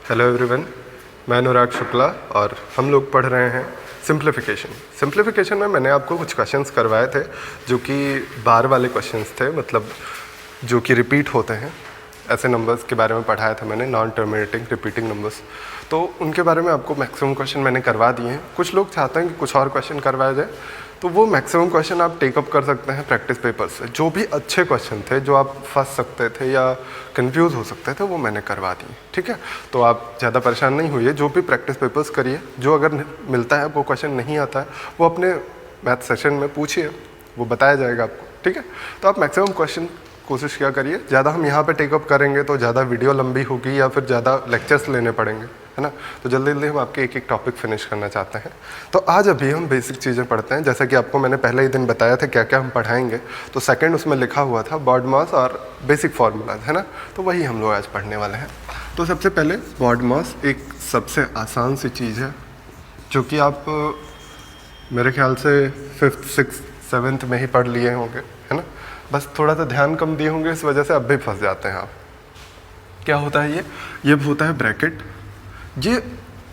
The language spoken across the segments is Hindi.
हेलो एवरीवन, मैं अनुराग शुक्ला और हम लोग पढ़ रहे हैं सिंप्लीफिकेशन में मैंने आपको कुछ क्वेश्चंस करवाए थे जो कि बार वाले क्वेश्चंस थे, मतलब जो कि रिपीट होते हैं। ऐसे नंबर्स के बारे में पढ़ाया था मैंने, नॉन टर्मिनेटिंग रिपीटिंग नंबर्स। तो उनके बारे में आपको मैक्सिमम क्वेश्चन मैंने करवा दिए हैं। कुछ लोग चाहते हैं कि कुछ और क्वेश्चन करवाया जाए, तो वो मैक्सिमम क्वेश्चन आप टेकअप कर सकते हैं प्रैक्टिस पेपर से। जो भी अच्छे क्वेश्चन थे, जो आप फंस सकते थे या कंफ्यूज हो सकते थे, वो मैंने करवा दिए। ठीक है, तो आप ज़्यादा परेशान नहीं होइए। जो भी प्रैक्टिस पेपर्स करिए, जो अगर मिलता है वो क्वेश्चन नहीं आता है, वो अपने मैथ सेशन में पूछिए, वो बताया जाएगा आपको। ठीक है, तो आप मैक्सिमम क्वेश्चन कोशिश क्या करिए। ज़्यादा हम यहाँ पे टेकअप करेंगे तो ज़्यादा वीडियो लंबी होगी या फिर ज़्यादा लेक्चर्स लेने पड़ेंगे, है ना। तो जल्दी जल्दी हम आपके एक एक टॉपिक फिनिश करना चाहते हैं। तो आज अभी हम बेसिक चीज़ें पढ़ते हैं। जैसा कि आपको मैंने पहले ही दिन बताया था क्या क्या हम पढ़ाएंगे, तो सेकंड उसमें लिखा हुआ था बॉड मास और बेसिक फार्मूलाज, है ना। तो वही हम लोग आज पढ़ने वाले हैं। तो सबसे पहले बॉड मास एक सबसे आसान सी चीज़ है जो कि आप मेरे ख्याल से 5th 6th 7th में ही पढ़ लिए होंगे, है ना। बस थोड़ा सा ध्यान कम दिए होंगे, इस वजह से अब भी फंस जाते हैं आप। क्या होता है ये होता है ब्रैकेट। ये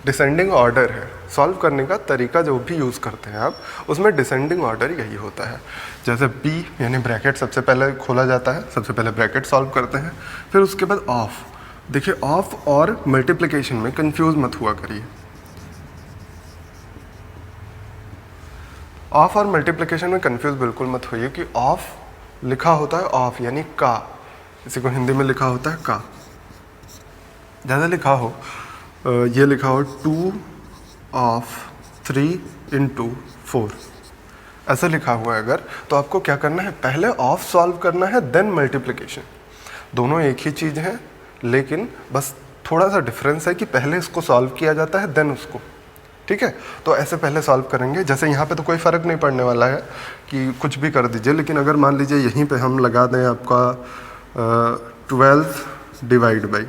डिसेंडिंग ऑर्डर है। सॉल्व करने का तरीका जो भी यूज़ करते हैं आप, उसमें डिसेंडिंग ऑर्डर यही होता है। जैसे पी यानी ब्रैकेट सबसे पहले खोला जाता है, सबसे पहले ब्रैकेट सॉल्व करते हैं, फिर उसके बाद ऑफ। देखिए, ऑफ और मल्टीप्लिकेशन में कंफ्यूज मत हुआ करिए। ऑफ और मल्टीप्लिकेशन में कंफ्यूज बिल्कुल मत होइए कि ऑफ लिखा होता है ऑफ यानी का, इसी को हिंदी में लिखा होता है का। ज़्यादा लिखा हो, ये लिखा हो 2 ऑफ 3 × 4, ऐसा लिखा हुआ है अगर, तो आपको क्या करना है, पहले ऑफ सॉल्व करना है, देन मल्टीप्लिकेशन। दोनों एक ही चीज़ है, लेकिन बस थोड़ा सा डिफरेंस है कि पहले इसको सॉल्व किया जाता है, देन उसको। ठीक है, तो ऐसे पहले सॉल्व करेंगे। जैसे यहाँ पे तो कोई फ़र्क नहीं पड़ने वाला है कि कुछ भी कर दीजिए, लेकिन अगर मान लीजिए यहीं पे हम लगा दें आपका 12 डिवाइड बाई,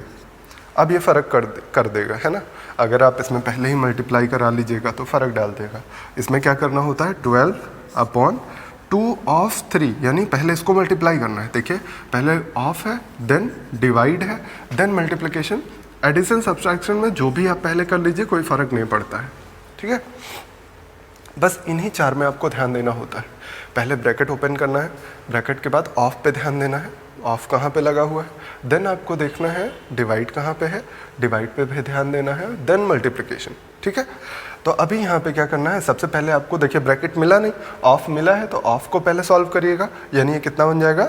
अब ये फ़र्क कर देगा, है ना। अगर आप इसमें पहले ही मल्टीप्लाई करा लीजिएगा तो फ़र्क डाल देगा। इसमें क्या करना होता है, 12/2 ऑफ 3, यानी पहले इसको मल्टीप्लाई करना है। देखिए, पहले ऑफ है, देन डिवाइड है, देन मल्टीप्लिकेशन। एडिशन सब्सट्रैक्शन में जो भी आप पहले कर लीजिए, कोई फ़र्क नहीं पड़ता है। ठीक है, बस इन्हीं 4 में आपको ध्यान देना होता है। पहले ब्रैकेट ओपन करना है, ब्रैकेट के बाद ऑफ पे ध्यान देना है, ऑफ कहाँ पे लगा हुआ है, देन आपको देखना है डिवाइड कहाँ पे है, डिवाइड पे भी ध्यान देना है, देन मल्टीप्लिकेशन। ठीक है, तो अभी यहाँ पे क्या करना है, सबसे पहले आपको देखिए ब्रैकेट मिला नहीं, ऑफ मिला है, तो ऑफ को पहले सॉल्व करिएगा, यानी ये कितना बन जाएगा,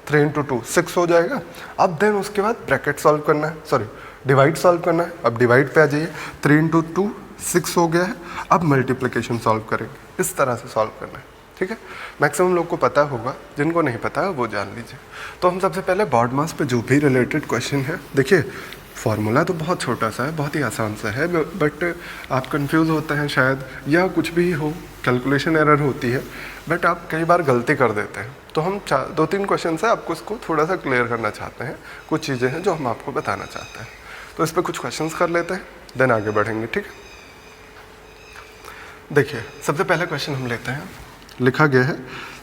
3 × 2 6 हो जाएगा। अब देन उसके बाद ब्रैकेट सॉल्व करना है, सॉरी डिवाइड सॉल्व करना है। अब डिवाइड पे आ जाइए, 3 × 2 6 हो गया है। अब मल्टीप्लिकेशन सॉल्व करेंगे, इस तरह से सॉल्व करना है। ठीक है, मैक्सिमम लोग को पता होगा, जिनको नहीं पता है वो जान लीजिए। तो हम सबसे पहले बॉड मास पे जो भी रिलेटेड क्वेश्चन है, देखिए फार्मूला तो बहुत छोटा सा है, बहुत ही आसान सा है, बट आप कंफ्यूज होते हैं शायद, या कुछ भी हो, कैलकुलेशन एरर होती है, बट आप कई बार गलती कर देते हैं। तो हम 2-3 क्वेश्चन से आपको इसको थोड़ा सा क्लियर करना चाहते हैं। कुछ चीज़ें हैं जो हम आपको बताना चाहते हैं, तो इस पर कुछ क्वेश्चन कर लेते हैं, देन आगे बढ़ेंगे। ठीक है, देखिए सबसे पहला क्वेश्चन हम लेते हैं। लिखा गया है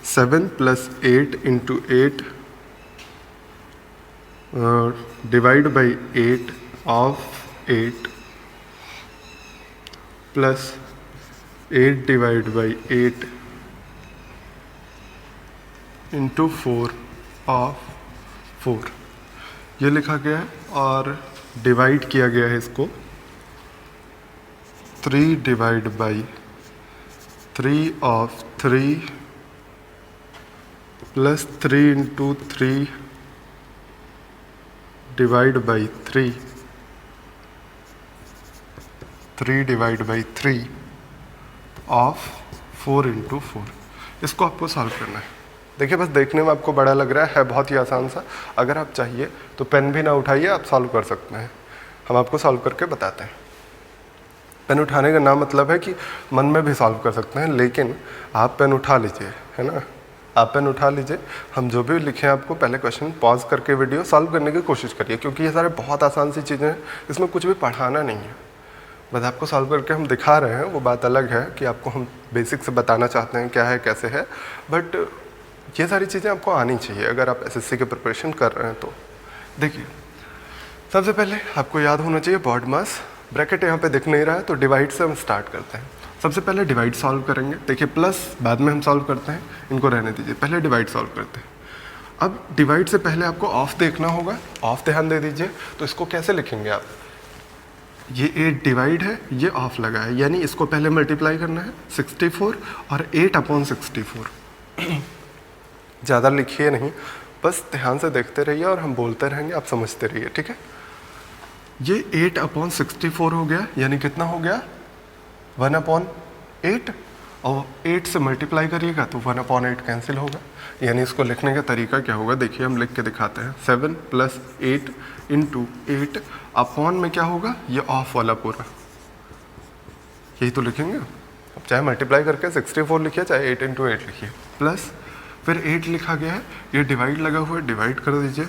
7 + 8 × 8 divide by 8 of 8 plus 8 divide by 8 × 4 of 4, ये लिखा गया है। और डिवाइड किया गया है इसको 3 divide by 3 of 3 plus 3 × 3 divide by 3 divide by 3 of 4 × 4। इसको आपको सॉल्व करना है। देखिए, बस देखने में आपको बड़ा लग रहा है बहुत ही आसान सा। अगर आप चाहिए तो पेन भी ना उठाइए, आप सॉल्व कर सकते हैं। हम आपको सॉल्व करके बताते हैं। पेन उठाने का नाम मतलब है कि मन में भी सॉल्व कर सकते हैं, लेकिन आप पेन उठा लीजिए, है ना। आप पेन उठा लीजिए, हम जो भी लिखे हैं आपको पहले क्वेश्चन पॉज करके वीडियो सॉल्व करने की कोशिश करिए, क्योंकि ये सारे बहुत आसान सी चीज़ें हैं, इसमें कुछ भी पढ़ाना नहीं है, बस आपको सॉल्व करके हम दिखा रहे हैं। वो बात अलग है कि आपको हम बेसिक से बताना चाहते हैं क्या है कैसे है, बट ये सारी चीज़ें आपको आनी चाहिए अगर आप एसएससी के प्रिपरेशन कर रहे हैं। तो देखिए, सबसे पहले आपको याद होना चाहिए बॉड मास, ब्रैकेट यहाँ पे दिख नहीं रहा है तो डिवाइड से हम स्टार्ट करते हैं। सबसे पहले डिवाइड सॉल्व करेंगे, देखिए प्लस बाद में हम सॉल्व करते हैं, इनको रहने दीजिए, पहले डिवाइड सॉल्व करते हैं। अब डिवाइड से पहले आपको ऑफ देखना होगा, ऑफ ध्यान दे दीजिए। तो इसको कैसे लिखेंगे आप, ये 8 डिवाइड है, ये ऑफ लगा है, यानी इसको पहले मल्टीप्लाई करना है 64 और 8/64। ज़्यादा लिखिए नहीं, बस ध्यान से देखते रहिए और हम बोलते रहेंगे, आप समझते रहिए, ठीक है। ये 8/64 हो गया, यानी कितना हो गया 1/8, और 8 से मल्टीप्लाई करिएगा तो 1/8 कैंसिल होगा। यानी इसको लिखने का तरीका क्या होगा, देखिए हम लिख के दिखाते हैं। 7 + 8 × 8 अपॉन में क्या होगा, ये ऑफ वाला पूरा, यही तो लिखेंगे। अब चाहे मल्टीप्लाई करके 64 लिखिए, चाहे 8 × 8 लिखिए, प्लस फिर 8 लिखा गया है, ये डिवाइड लगा हुआ है, डिवाइड कर दीजिए,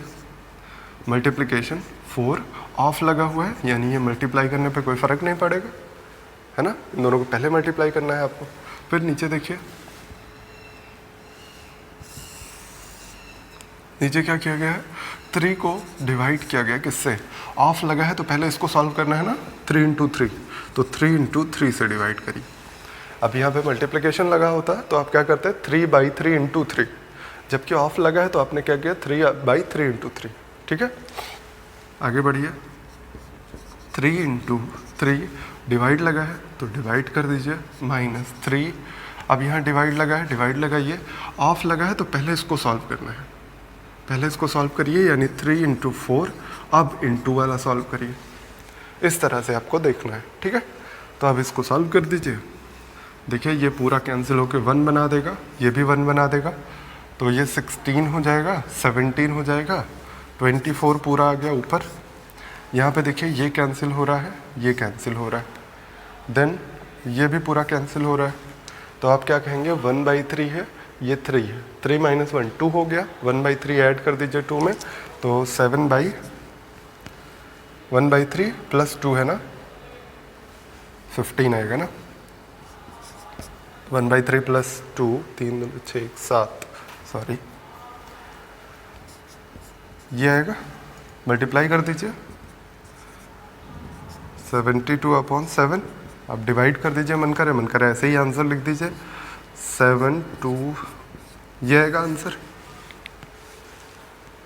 मल्टीप्लिकेशन 4 ऑफ लगा हुआ है, यानी ये मल्टीप्लाई करने पे कोई फ़र्क नहीं पड़ेगा, है ना। इन दोनों को पहले मल्टीप्लाई करना है आपको। फिर नीचे देखिए, नीचे क्या किया गया है, 3 को डिवाइड किया गया किससे, ऑफ लगा है तो पहले इसको सॉल्व करना है ना, 3 × 3, तो 3 × 3 से डिवाइड करिए। अब यहाँ पे मल्टीप्लिकेशन लगा होता है तो आप क्या करते हैं 3/3 × 3, जबकि ऑफ लगा है तो आपने क्या किया 3/3 × 3, ठीक है। आगे बढ़िए, 3 × 3 डिवाइड लगा है तो डिवाइड कर दीजिए, -3। अब यहाँ डिवाइड लगा है, डिवाइड लगाइए, ऑफ लगा है तो पहले इसको सॉल्व करना है, पहले इसको सॉल्व करिए, यानी 3 × 4, अब इंटू वाला सॉल्व करिए। इस तरह से आपको देखना है, ठीक है। तो अब इसको सॉल्व कर दीजिए, देखिए ये पूरा कैंसिल होकर 1 बना देगा, ये भी 1 बना देगा, तो ये 16 हो जाएगा, 17 हो जाएगा, 24 पूरा आ गया ऊपर। यहाँ पे देखिए ये कैंसिल हो रहा है, ये कैंसिल हो रहा है, देन ये भी पूरा कैंसिल हो रहा है, तो आप क्या कहेंगे 1/3 है, ये 3 है, 3 - 1 2 हो गया, 1/3 ऐड कर दीजिए 2 में, तो 1/3 + 2 है ना, 15 आएगा ना, 1/3 + 2, 3 × 6 = 7, सॉरी ये आएगा, मल्टीप्लाई कर दीजिए 72/7, अब डिवाइड कर दीजिए, मन करे ऐसे ही आंसर लिख दीजिए 7 2, ये आएगा आंसर।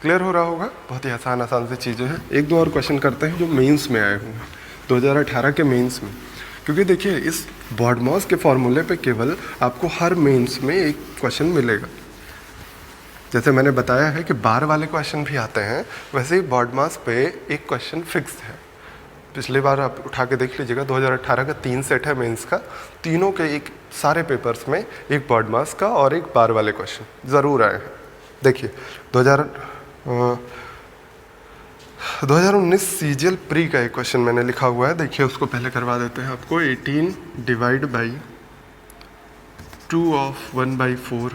क्लियर हो रहा होगा, बहुत ही आसान सी चीज़ें हैं। एक दो और क्वेश्चन करते हैं जो मेंस में आए हुए हैं 2018 के मेंस में, क्योंकि देखिए इस बॉडमॉस के फॉर्मूले पे केवल आपको हर मेंस में एक क्वेश्चन मिलेगा। जैसे मैंने बताया है कि बार वाले क्वेश्चन भी आते हैं, वैसे ही बॉडमॉस पे एक क्वेश्चन फिक्स है। पिछली बार आप उठा के देख लीजिएगा, 2018 का 3 सेट है मेंस का, तीनों के एक सारे पेपर्स में एक बॉडमॉस का और एक बार वाले क्वेश्चन ज़रूर आए हैं। देखिए 2019 CGL प्री का एक क्वेश्चन मैंने लिखा हुआ है, देखिए उसको पहले करवा देते हैं आपको। 18 / 2 of 1/4,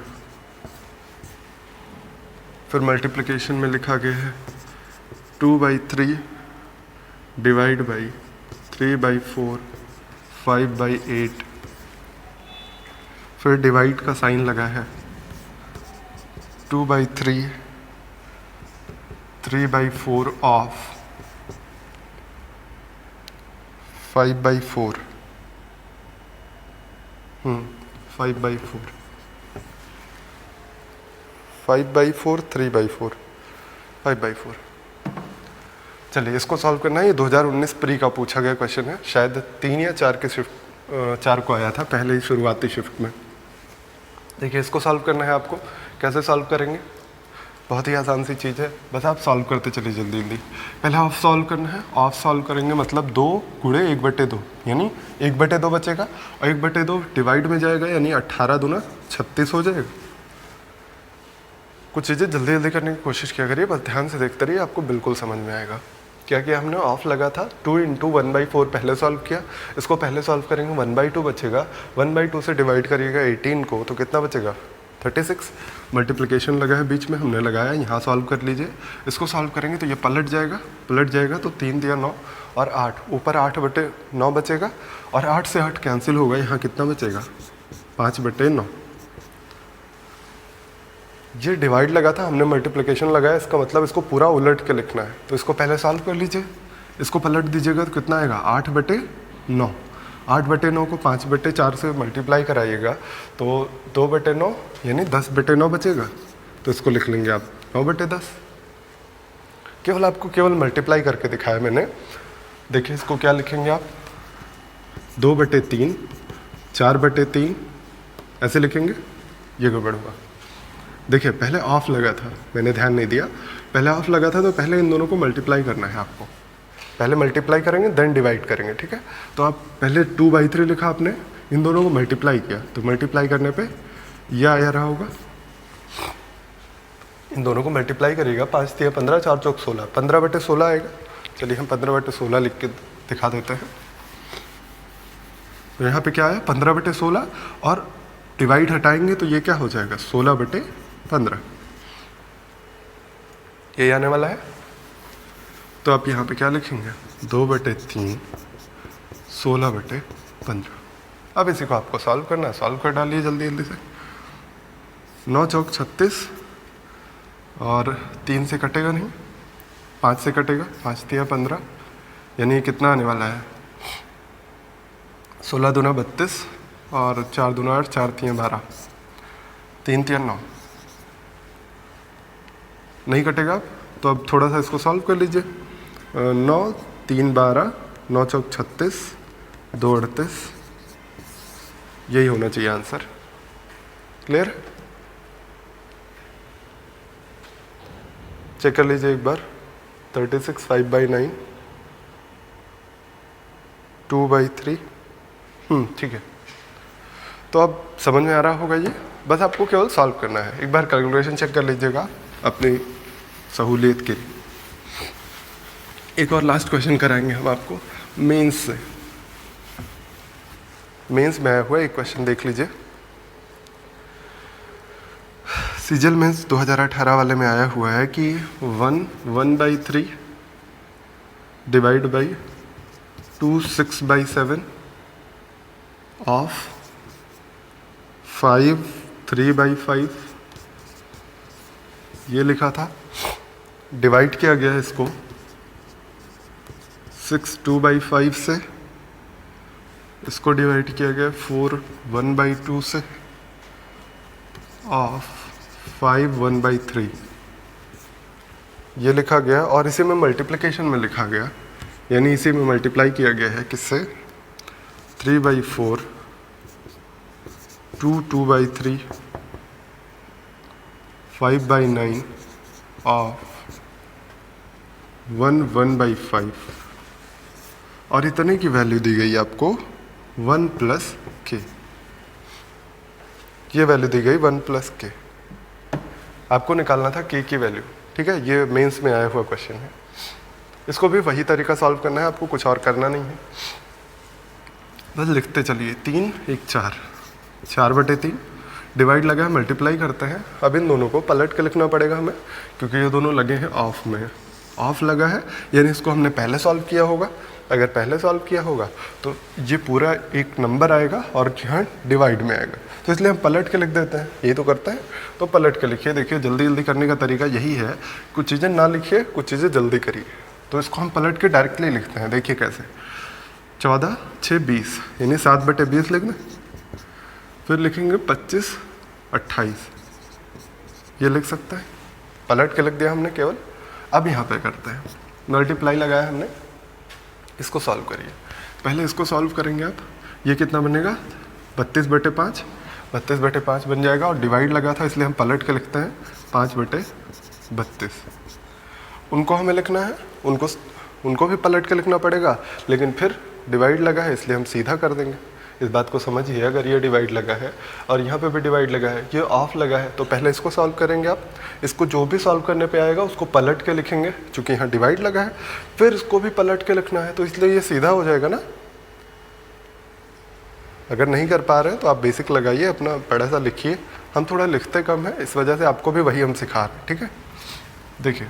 फिर मल्टीप्लिकेशन में लिखा गया है 2/3 डिवाइड बाई 3/4 5/8, फिर डिवाइड का साइन लगा है 2/3 3/4 ऑफ 5/4 5/4 5/4 3/4 5/4। चलिए इसको सॉल्व करना है। ये 2019 प्री का पूछा गया क्वेश्चन है, शायद 3 या 4 के शिफ्ट 4 को आया था पहले ही शुरुआती शिफ्ट में। देखिए इसको सॉल्व करना है आपको। कैसे सॉल्व करेंगे, बहुत ही आसान सी चीज़ है, बस आप सॉल्व करते चलिए जल्दी जल्दी। पहले ऑफ सॉल्व करना है, ऑफ सॉल्व करेंगे मतलब 2 गुणे 1/2, यानी 1/2 बचेगा और 1/2 डिवाइड में जाएगा, यानी 18 दूना 36 हो जाएगा। कुछ चीज़ें जल्दी जल्दी करने की कोशिश किया करिए, बस ध्यान से देखते रहिए, आपको बिल्कुल समझ में आएगा। क्या किया हमने, ऑफ लगा था 2 × 1/4 पहले सॉल्व किया, इसको पहले सॉल्व करेंगे 1/2 बचेगा, 1/2 से डिवाइड करिएगा 18 को तो कितना बचेगा 36। मल्टीप्लिकेशन लगा है बीच में, हमने लगाया, यहाँ सॉल्व कर लीजिए। इसको सॉल्व करेंगे तो ये पलट जाएगा तो 3 × 9 और 8, ऊपर 8/9 बचेगा और 8 से 8 कैंसिल होगा, यहाँ कितना बचेगा 5/9। ये डिवाइड लगा था, हमने मल्टीप्लिकेशन लगाया, इसका मतलब इसको पूरा उलट के लिखना है। तो इसको पहले सॉल्व कर लीजिए, इसको पलट दीजिएगा तो कितना आएगा 8/9। 8/9 को 5/4 से मल्टीप्लाई कराइएगा तो 2/9 यानी 10/9 बचेगा। तो इसको लिख लेंगे आप 9/10। केवल आपको केवल मल्टीप्लाई करके दिखाया मैंने। देखिए इसको क्या लिखेंगे आप 2/3, 4/3 ऐसे लिखेंगे, ये गड़बड़ होगा। देखिए पहले ऑफ लगा था, मैंने ध्यान नहीं दिया, पहले ऑफ लगा था तो पहले इन दोनों को मल्टीप्लाई करना है आपको। पहले मल्टीप्लाई करेंगे देन डिवाइड करेंगे, ठीक है। तो आप पहले 2/3 लिखा आपने, इन दोनों को मल्टीप्लाई किया तो मल्टीप्लाई करने पे यह आया रहा होगा। इन दोनों को मल्टीप्लाई करिएगा, 5 × 15, 4 × 4 = 16, 15/16 आएगा। चलिए हम 15/16 लिख के दिखा देते हैं। तो यहाँ पे क्या आया 15/16 और डिवाइड हटाएंगे तो ये क्या हो जाएगा 16/15, ये आने वाला है। तो आप यहाँ पे क्या लिखेंगे 2/3, 16/15। अब इसी को आपको सॉल्व करना है, सॉल्व कर डालिए जल्दी जल्दी से। 9 × 4 = 36 और 3 से कटेगा नहीं, 5 से कटेगा, 5 × 3 = 15, यानी कितना आने वाला है 16 दूना 32 और 4 दूना 8, 4 × 3 = 12, 3 × 3 = 9। नहीं कटेगा आप तो अब थोड़ा सा इसको सॉल्व कर लीजिए। 9 × 3 = 12, 9 × 4 = 36, 2 × 38, यही होना चाहिए आंसर। क्लियर? चेक कर लीजिए एक बार। 36, 5/9, 2/3, ठीक है। तो अब समझ में आ रहा होगा ये, बस आपको केवल सॉल्व करना है। एक बार कैलकुलेशन चेक कर लीजिएगा अपनी सहूलियत के लिए। एक और लास्ट क्वेश्चन कराएंगे हम आपको मेंस से। मेंस में आया हुआ एक क्वेश्चन देख लीजिए। सीजीएल मेंस 2018 वाले में आया हुआ है कि 1/3 डिवाइड बाई 2 6/7 ऑफ 5 3/5, ये लिखा था। डिवाइड किया गया है इसको 6 2/5 से, इसको डिवाइड किया गया 4 1/2 से, ऑफ 5 1/3, ये लिखा गया। और इसी में मल्टीप्लिकेशन में लिखा गया, यानी इसी में मल्टीप्लाई किया गया है किससे 3/4, 2 2/3, 5/9 ऑफ 1 1/5, और इतने की वैल्यू दी गई आपको 1 + k। ये वैल्यू दी गई 1 + k। आपको निकालना था k की वैल्यू, ठीक है। ये मेंस में आया हुआ क्वेश्चन है। इसको भी वही तरीका सॉल्व करना है आपको, कुछ और करना नहीं है। बस लिखते चलिए 3 1 4, 4/3 डिवाइड लगा है, मल्टीप्लाई करते हैं। अब इन दोनों को पलट के लिखना पड़ेगा हमें, क्योंकि ये दोनों लगे हैं ऑफ में। ऑफ लगा है यानी इसको हमने पहले सॉल्व किया होगा। अगर पहले सॉल्व किया होगा तो ये पूरा एक नंबर आएगा और यहाँ डिवाइड में आएगा, तो इसलिए हम पलट के लिख देते हैं। ये तो करते हैं तो पलट के लिखिए। देखिए जल्दी जल्दी करने का तरीका यही है, कुछ चीज़ें ना लिखिए, कुछ चीज़ें जल्दी करिए। तो इसको हम पलट के डायरेक्टली लिखते हैं। देखिए कैसे 14 6 20 यानी 7/20 लिखना, फिर लिखेंगे 25 28, ये लिख सकते हैं। पलट के लिख दिया हमने केवल। अब यहाँ पे करते हैं मल्टीप्लाई लगाया हमने, इसको सॉल्व करिए। पहले इसको सॉल्व करेंगे आप, ये कितना बनेगा 32/5, 32/5 बन जाएगा। और डिवाइड लगा था इसलिए हम पलट के लिखते हैं 5/32। उनको हमें लिखना है, उनको भी पलट के लिखना पड़ेगा, लेकिन फिर डिवाइड लगा है इसलिए हम सीधा कर देंगे। इस बात को समझिए, अगर ये डिवाइड लगा है और यहाँ पे भी डिवाइड लगा है, ये ऑफ लगा है, तो पहले इसको सॉल्व करेंगे आप। इसको जो भी सॉल्व करने पे आएगा उसको पलट के लिखेंगे, क्योंकि यहाँ डिवाइड लगा है। फिर इसको भी पलट के लिखना है, तो इसलिए ये सीधा हो जाएगा ना। अगर नहीं कर पा रहे हैं तो आप बेसिक लगाइए, अपना बड़ा सा लिखिए। हम थोड़ा लिखते कम है, इस वजह से आपको भी वही हम सिखा रहे हैं, ठीक है। देखिए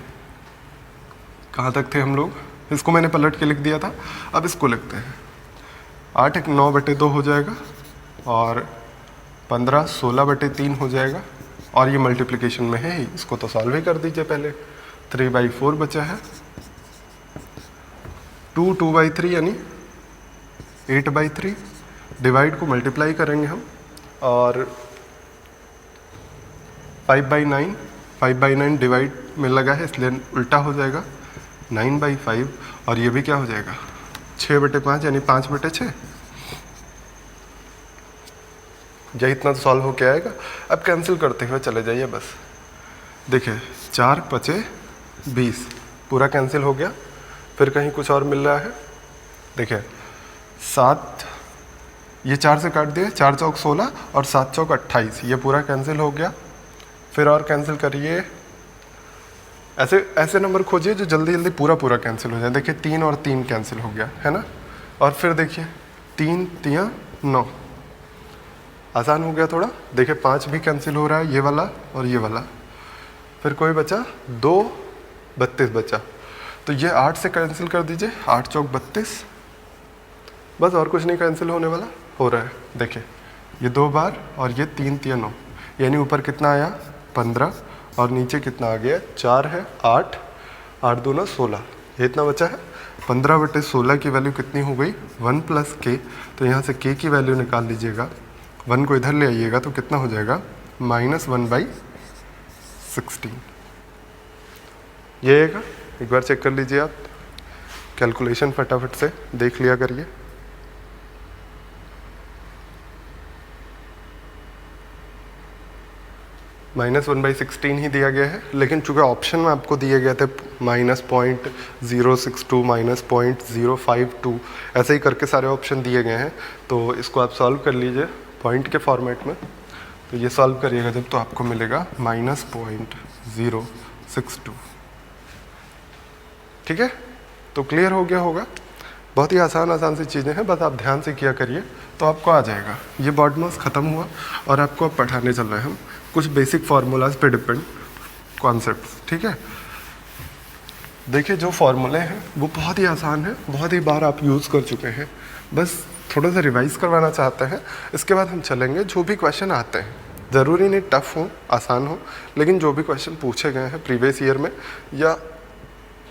कहाँ तक थे हम लोग, इसको मैंने पलट के लिख दिया था। अब इसको लिखते हैं 8 9/2 हो जाएगा और 15 16/3 हो जाएगा, और ये मल्टीप्लिकेशन में है ही, इसको तो सॉल्व ही कर दीजिए पहले। 3/4 बचा है, 2/3 यानी 8/3, डिवाइड को मल्टीप्लाई करेंगे हम, और 5/9 डिवाइड में लगा है इसलिए उल्टा हो जाएगा 9/5, और ये भी क्या हो जाएगा 6/5 यानी 5/6। यही इतना तो सॉल्व होके आएगा। अब कैंसिल करते हुए चले जाइए बस। देखिए 4 × 5 = 20, पूरा कैंसिल हो गया। फिर कहीं कुछ और मिल रहा है, देखिए 7, ये 4 से काट दिए, 4 चौक 16 और 7 चौक 28, ये पूरा कैंसिल हो गया। फिर और कैंसिल करिए, ऐसे ऐसे नंबर खोजिए जो जल्दी जल्दी पूरा कैंसिल हो जाए। देखिए 3 और 3 कैंसिल हो गया है ना, और फिर देखिए 3 × 3 = 9, आसान हो गया थोड़ा। देखिए 5 भी कैंसिल हो रहा है, ये वाला और ये वाला। फिर कोई बचा 2, 32 बचा, तो ये 8 से कैंसिल कर दीजिए, 8 चौक 32, बस और कुछ नहीं कैंसिल होने वाला, हो रहा है। देखिए ये 2 बार और ये 3 × 3 = 9, यानी ऊपर कितना आया 15 और नीचे कितना आ गया 4 है 8, 8 दूना 16, ये इतना बचा है। 15/16 की वैल्यू कितनी हो गई 1 + k, तो यहाँ से k की वैल्यू निकाल लीजिएगा, 1 को इधर ले आइएगा तो कितना हो जाएगा -1/16। ये आएगा, एक बार चेक कर लीजिए आप, कैलकुलेशन फटाफट से देख लिया करिए। -1/16 ही दिया गया है, लेकिन चूंकि ऑप्शन में आपको दिए गए थे -0.062 -0.052 ऐसे ही करके सारे ऑप्शन दिए गए हैं, तो इसको आप सॉल्व कर लीजिए पॉइंट के फॉर्मेट में। तो ये सॉल्व करिएगा जब, तो आपको मिलेगा -0.062। ठीक है, तो क्लियर हो गया होगा। बहुत ही आसान सी चीज़ें हैं, बस आप ध्यान से किया करिए तो आपको आ जाएगा। ये बॉडमास ख़त्म हुआ और आपको अब पढ़ाने चल रहे हैं हम कुछ बेसिक फार्मूलाज पे डिपेंड कॉन्सेप्ट्स। ठीक है, देखिए जो फार्मूले हैं वो बहुत ही आसान है, बहुत ही बार आप यूज़ कर चुके हैं, बस थोड़ा सा रिवाइज करवाना चाहते हैं। इसके बाद हम चलेंगे, जो भी क्वेश्चन आते हैं, ज़रूरी नहीं टफ हो आसान हो, लेकिन जो भी क्वेश्चन पूछे गए हैं प्रीवियस ईयर में या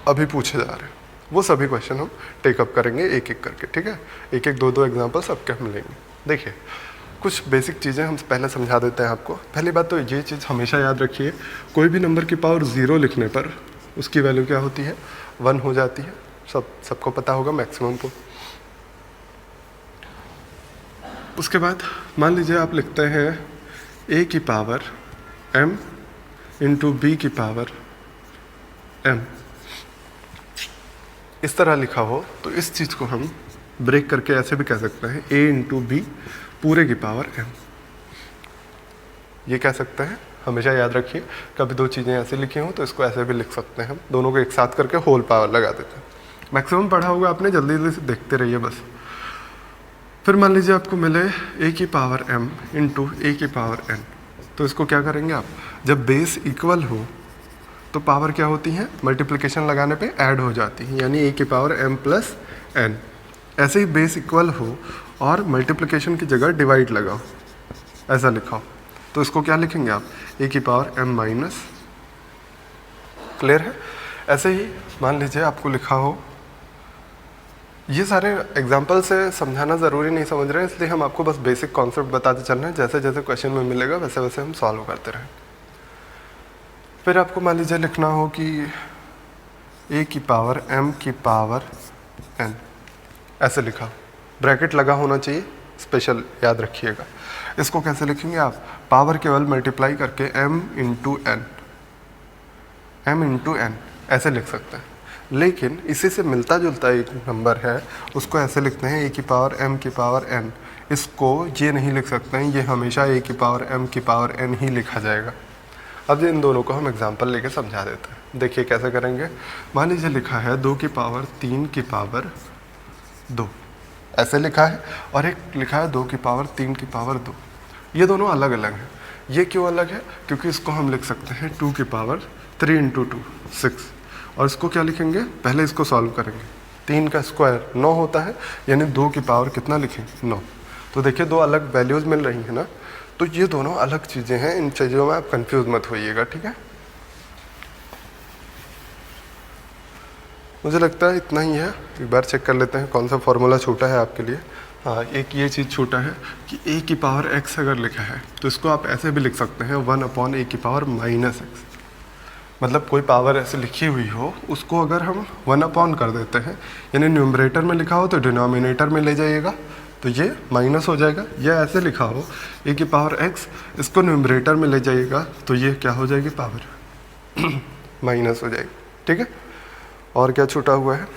अभी पूछे जा रहे हैं, वो सभी क्वेश्चन हम टेकअप करेंगे एक एक करके। ठीक है, एक एक दो एग्जाम्पल सबके हम लेंगे। देखिए कुछ बेसिक चीज़ें हम पहले समझा देते हैं आपको। पहली बात तो ये चीज़ हमेशा याद रखिए, कोई भी नंबर की पावर 0 लिखने पर उसकी वैल्यू क्या होती है 1 हो जाती है। सबको पता होगा मैक्सिमम को। उसके बाद मान लीजिए आप लिखते हैं a की पावर m × b की पावर m, इस तरह लिखा हो तो इस चीज़ को हम ब्रेक करके ऐसे भी कह सकते हैं a × b पूरे की पावर m। ये कह सकते हैं, हमेशा याद रखिए, कभी दो चीज़ें ऐसे लिखी हों तो इसको ऐसे भी लिख सकते हैं हम, दोनों को एक साथ करके होल पावर लगा देते हैं। मैक्सिमम पढ़ा होगा आपने, जल्दी जल्दी से देखते रहिए बस। फिर मान लीजिए आपको मिले a की पावर m × a की पावर n, तो इसको क्या करेंगे आप, जब बेस इक्वल हो तो पावर क्या होती है मल्टीप्लिकेशन लगाने पे ऐड हो जाती है, यानी a की पावर m + n। ऐसे ही बेस इक्वल हो और मल्टीप्लिकेशन की जगह डिवाइड लगाओ, ऐसा लिखाओ, तो इसको क्या लिखेंगे आप a की पावर m-। क्लियर है। ऐसे ही मान लीजिए आपको लिखा हो, ये सारे एग्जाम्पल से समझाना ज़रूरी नहीं समझ रहे हैं, इसलिए हम आपको बस बेसिक कॉन्सेप्ट बताते चल रहे हैं, जैसे जैसे क्वेश्चन में मिलेगा वैसे वैसे हम सॉल्व करते रहें। फिर आपको मान लीजिए लिखना हो कि a की पावर m की पावर n, ऐसे लिखा, ब्रैकेट लगा होना चाहिए, स्पेशल याद रखिएगा। इसको कैसे लिखेंगे आप, पावर केवल मल्टीप्लाई करके m × n ऐसे लिख सकते हैं। लेकिन इसी से मिलता जुलता एक नंबर है, उसको ऐसे लिखते हैं a की पावर m की पावर n। इसको ये नहीं लिख सकते हैं, ये हमेशा a की पावर m की पावर n ही लिखा जाएगा। अब इन दोनों को हम एग्जांपल लेके समझा देते हैं। देखिए कैसे करेंगे। मान लीजिए लिखा है 2 की पावर 3 की पावर 2, ऐसे लिखा है, और एक लिखा है 2 की पावर 3 की पावर 2। ये दोनों अलग अलग हैं। ये क्यों अलग है, क्योंकि इसको हम लिख सकते हैं 2 की पावर 3 × 2 6, और इसको क्या लिखेंगे, पहले इसको सॉल्व करेंगे। 3 का स्क्वायर 9 होता है, यानी 2 की पावर कितना लिखें 9। तो देखिए दो अलग वैल्यूज़ मिल रही हैं ना, तो ये दोनों अलग चीज़ें हैं, इन चीज़ों में आप कंफ्यूज मत होइएगा, ठीक है। मुझे लगता है इतना ही है। एक बार चेक कर लेते हैं कौन सा फॉर्मूला छोटा है आपके लिए। हाँ, एक ये चीज़ छोटा है कि a की पावर x अगर लिखा है तो इसको आप ऐसे भी लिख सकते हैं 1/a की पावर -x। मतलब कोई पावर ऐसे लिखी हुई हो उसको अगर हम 1 कर देते हैं, यानी न्यूमरेटर में लिखा हो तो डिनोमिनेटर में ले जाइएगा तो ये माइनस हो जाएगा, या ऐसे लिखा हो a की पावर x, इसको न्यूमरेटर में ले जाइएगा तो ये क्या हो जाएगी, पावर माइनस हो जाएगी, ठीक है। और क्या छूटा हुआ है,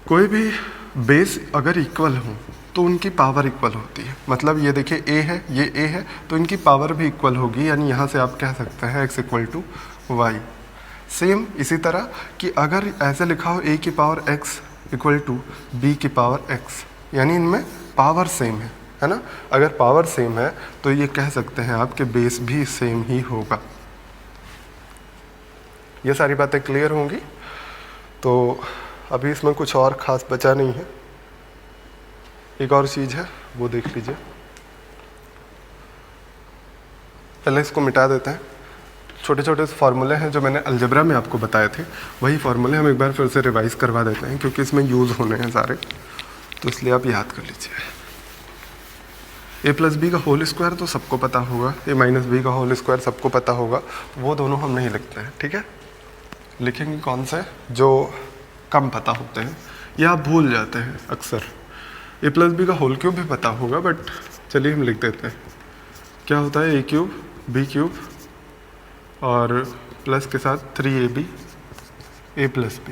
कोई भी बेस अगर इक्वल हो तो उनकी पावर इक्वल होती है। मतलब ये देखिए a है, ये a है, तो इनकी पावर भी इक्वल होगी, यानी यहाँ से आप कह सकते हैं x = y। सेम इसी तरह कि अगर ऐसे लिखा हो a की पावर x = b की पावर x, यानी इनमें पावर सेम है ना। अगर पावर सेम है तो ये कह सकते हैं आपके बेस भी सेम ही होगा। ये सारी बातें क्लियर होंगी। तो अभी इसमें कुछ और ख़ास बचा नहीं है। एक और चीज़ है वो देख लीजिए, पहले इसको मिटा देते हैं। छोटे छोटे फार्मूले हैं जो मैंने अलजेब्रा में आपको बताए थे, वही फार्मूले हम एक बार फिर से रिवाइज करवा देते हैं क्योंकि इसमें यूज़ होने हैं सारे, तो इसलिए आप याद कर लीजिए। a + b का होल स्क्वायर तो सबको पता होगा, a - b का होल स्क्वायर सबको पता होगा, वो दोनों हम नहीं लिखते हैं, ठीक है। लिखेंगे कौन से, जो कम पता होते हैं या आप भूल जाते हैं अक्सर। a + b का होल क्यूब भी पता होगा, बट चलिए हम लिख देते हैं। क्या होता है, a³ b³ और प्लस के साथ 3ab a + b।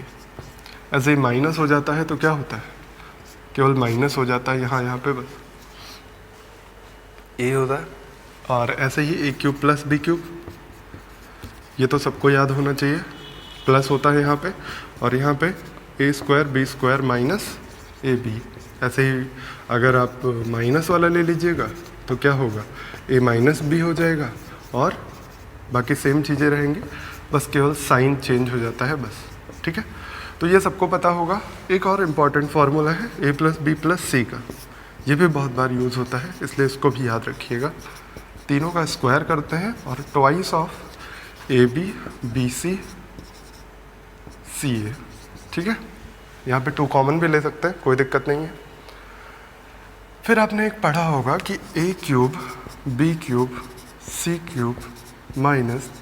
ऐसे ही माइनस हो जाता है तो क्या होता है, केवल माइनस हो जाता है यहाँ पे बस a होता है। और ऐसे ही a³ + b³, ये तो सबको याद होना चाहिए, प्लस होता है यहाँ पे, और यहाँ पे a² b² - ab। ऐसे ही अगर आप माइनस वाला ले लीजिएगा तो क्या होगा, a - b हो जाएगा और बाकी सेम चीज़ें रहेंगी, बस केवल साइन चेंज हो जाता है बस, ठीक है। तो ये सबको पता होगा। एक और इम्पॉर्टेंट फार्मूला है a + b + c का, ये भी बहुत बार यूज़ होता है, इसलिए इसको भी याद रखिएगा। तीनों का स्क्वायर करते हैं और twice of ab bc ca, ठीक है। यहाँ पे 2 कॉमन भी ले सकते हैं, कोई दिक्कत नहीं है। फिर आपने एक पढ़ा होगा कि a³ b³ c³ -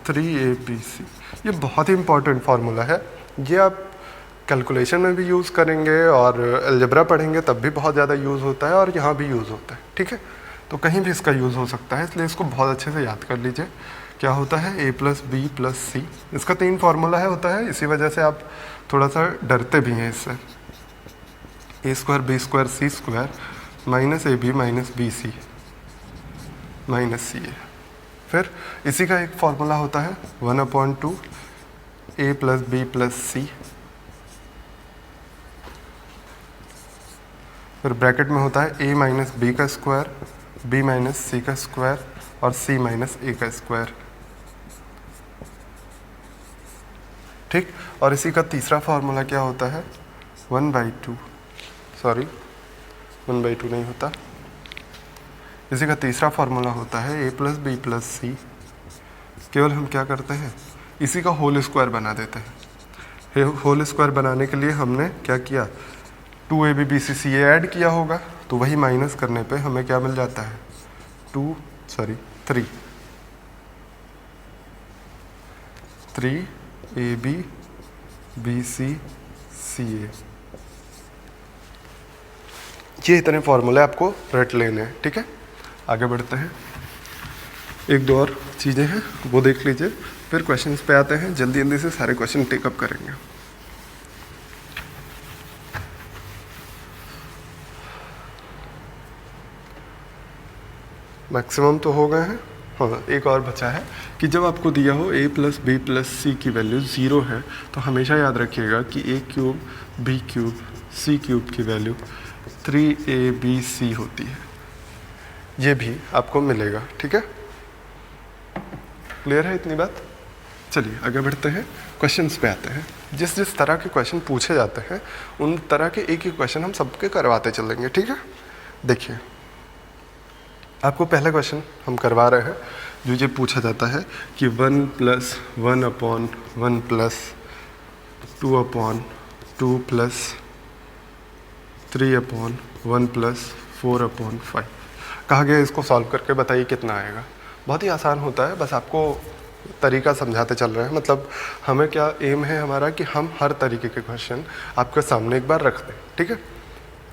3abc, ये बहुत ही इंपॉर्टेंट फार्मूला है। ये आप कैलकुलेशन में भी यूज़ करेंगे और अलजेब्रा पढ़ेंगे तब भी बहुत ज़्यादा यूज़ होता है, और यहाँ भी यूज़ होता है, ठीक है। तो कहीं भी इसका यूज़ हो सकता है, इसलिए इसको बहुत अच्छे से याद कर लीजिए। क्या होता है, a + b + c, इसका 3 फार्मूला है होता है, इसी वजह से आप थोड़ा सा डरते भी हैं इससे। a² b² c² - ab - bc - ca। फिर इसी का एक फार्मूला होता है 1/2 a + b + c, फिर ब्रैकेट में होता है a - b का स्क्वायर, b - c का स्क्वायर और c - a का स्क्वायर, ठीक। और इसी का तीसरा फार्मूला क्या होता है, 1/2, सॉरी 1/2 नहीं होता, इसी का तीसरा फार्मूला होता है a + b + c। केवल हम क्या करते हैं, इसी का होल स्क्वायर बना देते हैं। होल स्क्वायर बनाने के लिए हमने क्या किया, 2ab bc ca ऐड किया होगा, तो वही माइनस करने पे हमें क्या मिल जाता है, 3ab bc ca। ये इतने फॉर्मूले आपको रट लेने हैं, ठीक है। आगे बढ़ते हैं, 1-2 और चीज़ें हैं वो देख लीजिए, फिर क्वेश्चंस पे आते हैं। जल्दी जल्दी से सारे क्वेश्चन टेकअप करेंगे। मैक्सिमम तो हो गए हैं। हाँ, एक और बचा है कि जब आपको दिया हो a + b + c की वैल्यू 0 है तो हमेशा याद रखिएगा कि a³ b³ c³ की वैल्यू 3abc होती है, ये भी आपको मिलेगा, ठीक है। क्लियर है इतनी बात। चलिए आगे बढ़ते हैं, क्वेश्चंस पे आते हैं। जिस जिस तरह के क्वेश्चन पूछे जाते हैं उन तरह के एक ही क्वेश्चन हम सबके करवाते चलेंगे, ठीक है। देखिए आपको पहला क्वेश्चन हम करवा रहे हैं जो ये पूछा जाता है कि 1 + 1/1 + 2/2 + 3/1 + 4/5 कहा गया इसको सॉल्व करके बताइए कितना आएगा। बहुत ही आसान होता है, बस आपको तरीका समझाते चल रहे हैं। मतलब हमें क्या एम है हमारा कि हम हर तरीके के क्वेश्चन आपके सामने एक बार रख दें, ठीक है।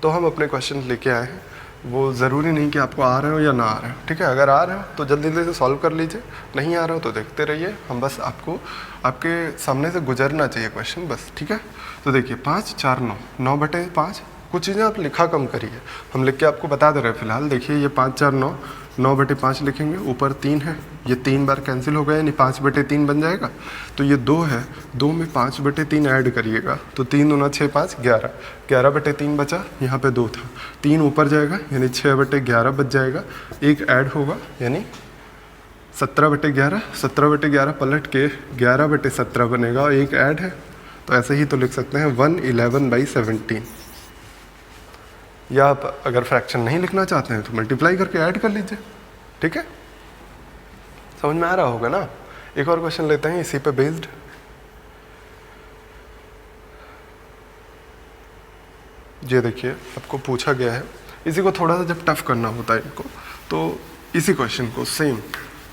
तो हम अपने क्वेश्चन लेके आए हैं, वो ज़रूरी नहीं कि आपको आ रहे हो या ना आ रहे हो, ठीक है। अगर आ रहे हो तो जल्दी जल्दी से सॉल्व कर लीजिए, नहीं आ रहे हो तो देखते रहिए। हम बस आपको आपके सामने से गुजरना चाहिए क्वेश्चन बस, ठीक है। तो देखिए 5 4 9 9/5 कुछ चीज़ें आप लिखा कम करिए, हम लिख के आपको बता दे रहे हैं फिलहाल। देखिए ये 5 4 9 9/5 लिखेंगे, ऊपर 3 है, ये 3 बार कैंसिल हो गया यानी 5/3 बन जाएगा। तो ये 2 है, 2 में 5/3 ऐड करिएगा तो 3 दूना 6 5 11 11/3 बचा, यहाँ पे 2 था, 3 ऊपर जाएगा यानी 6/11 बच जाएगा, एक ऐड होगा यानी 17/11 17/11 पलट के 11/17 बनेगा, एक ऐड है तो ऐसे ही तो लिख सकते हैं 111/17। या आप अगर फ्रैक्शन नहीं लिखना चाहते हैं तो मल्टीप्लाई करके ऐड कर लीजिए, ठीक है। समझ में आ रहा होगा ना। एक और क्वेश्चन लेते हैं इसी पे बेस्ड। ये देखिए आपको पूछा गया है, इसी को थोड़ा सा जब टफ करना होता है इनको, तो इसी क्वेश्चन को सेम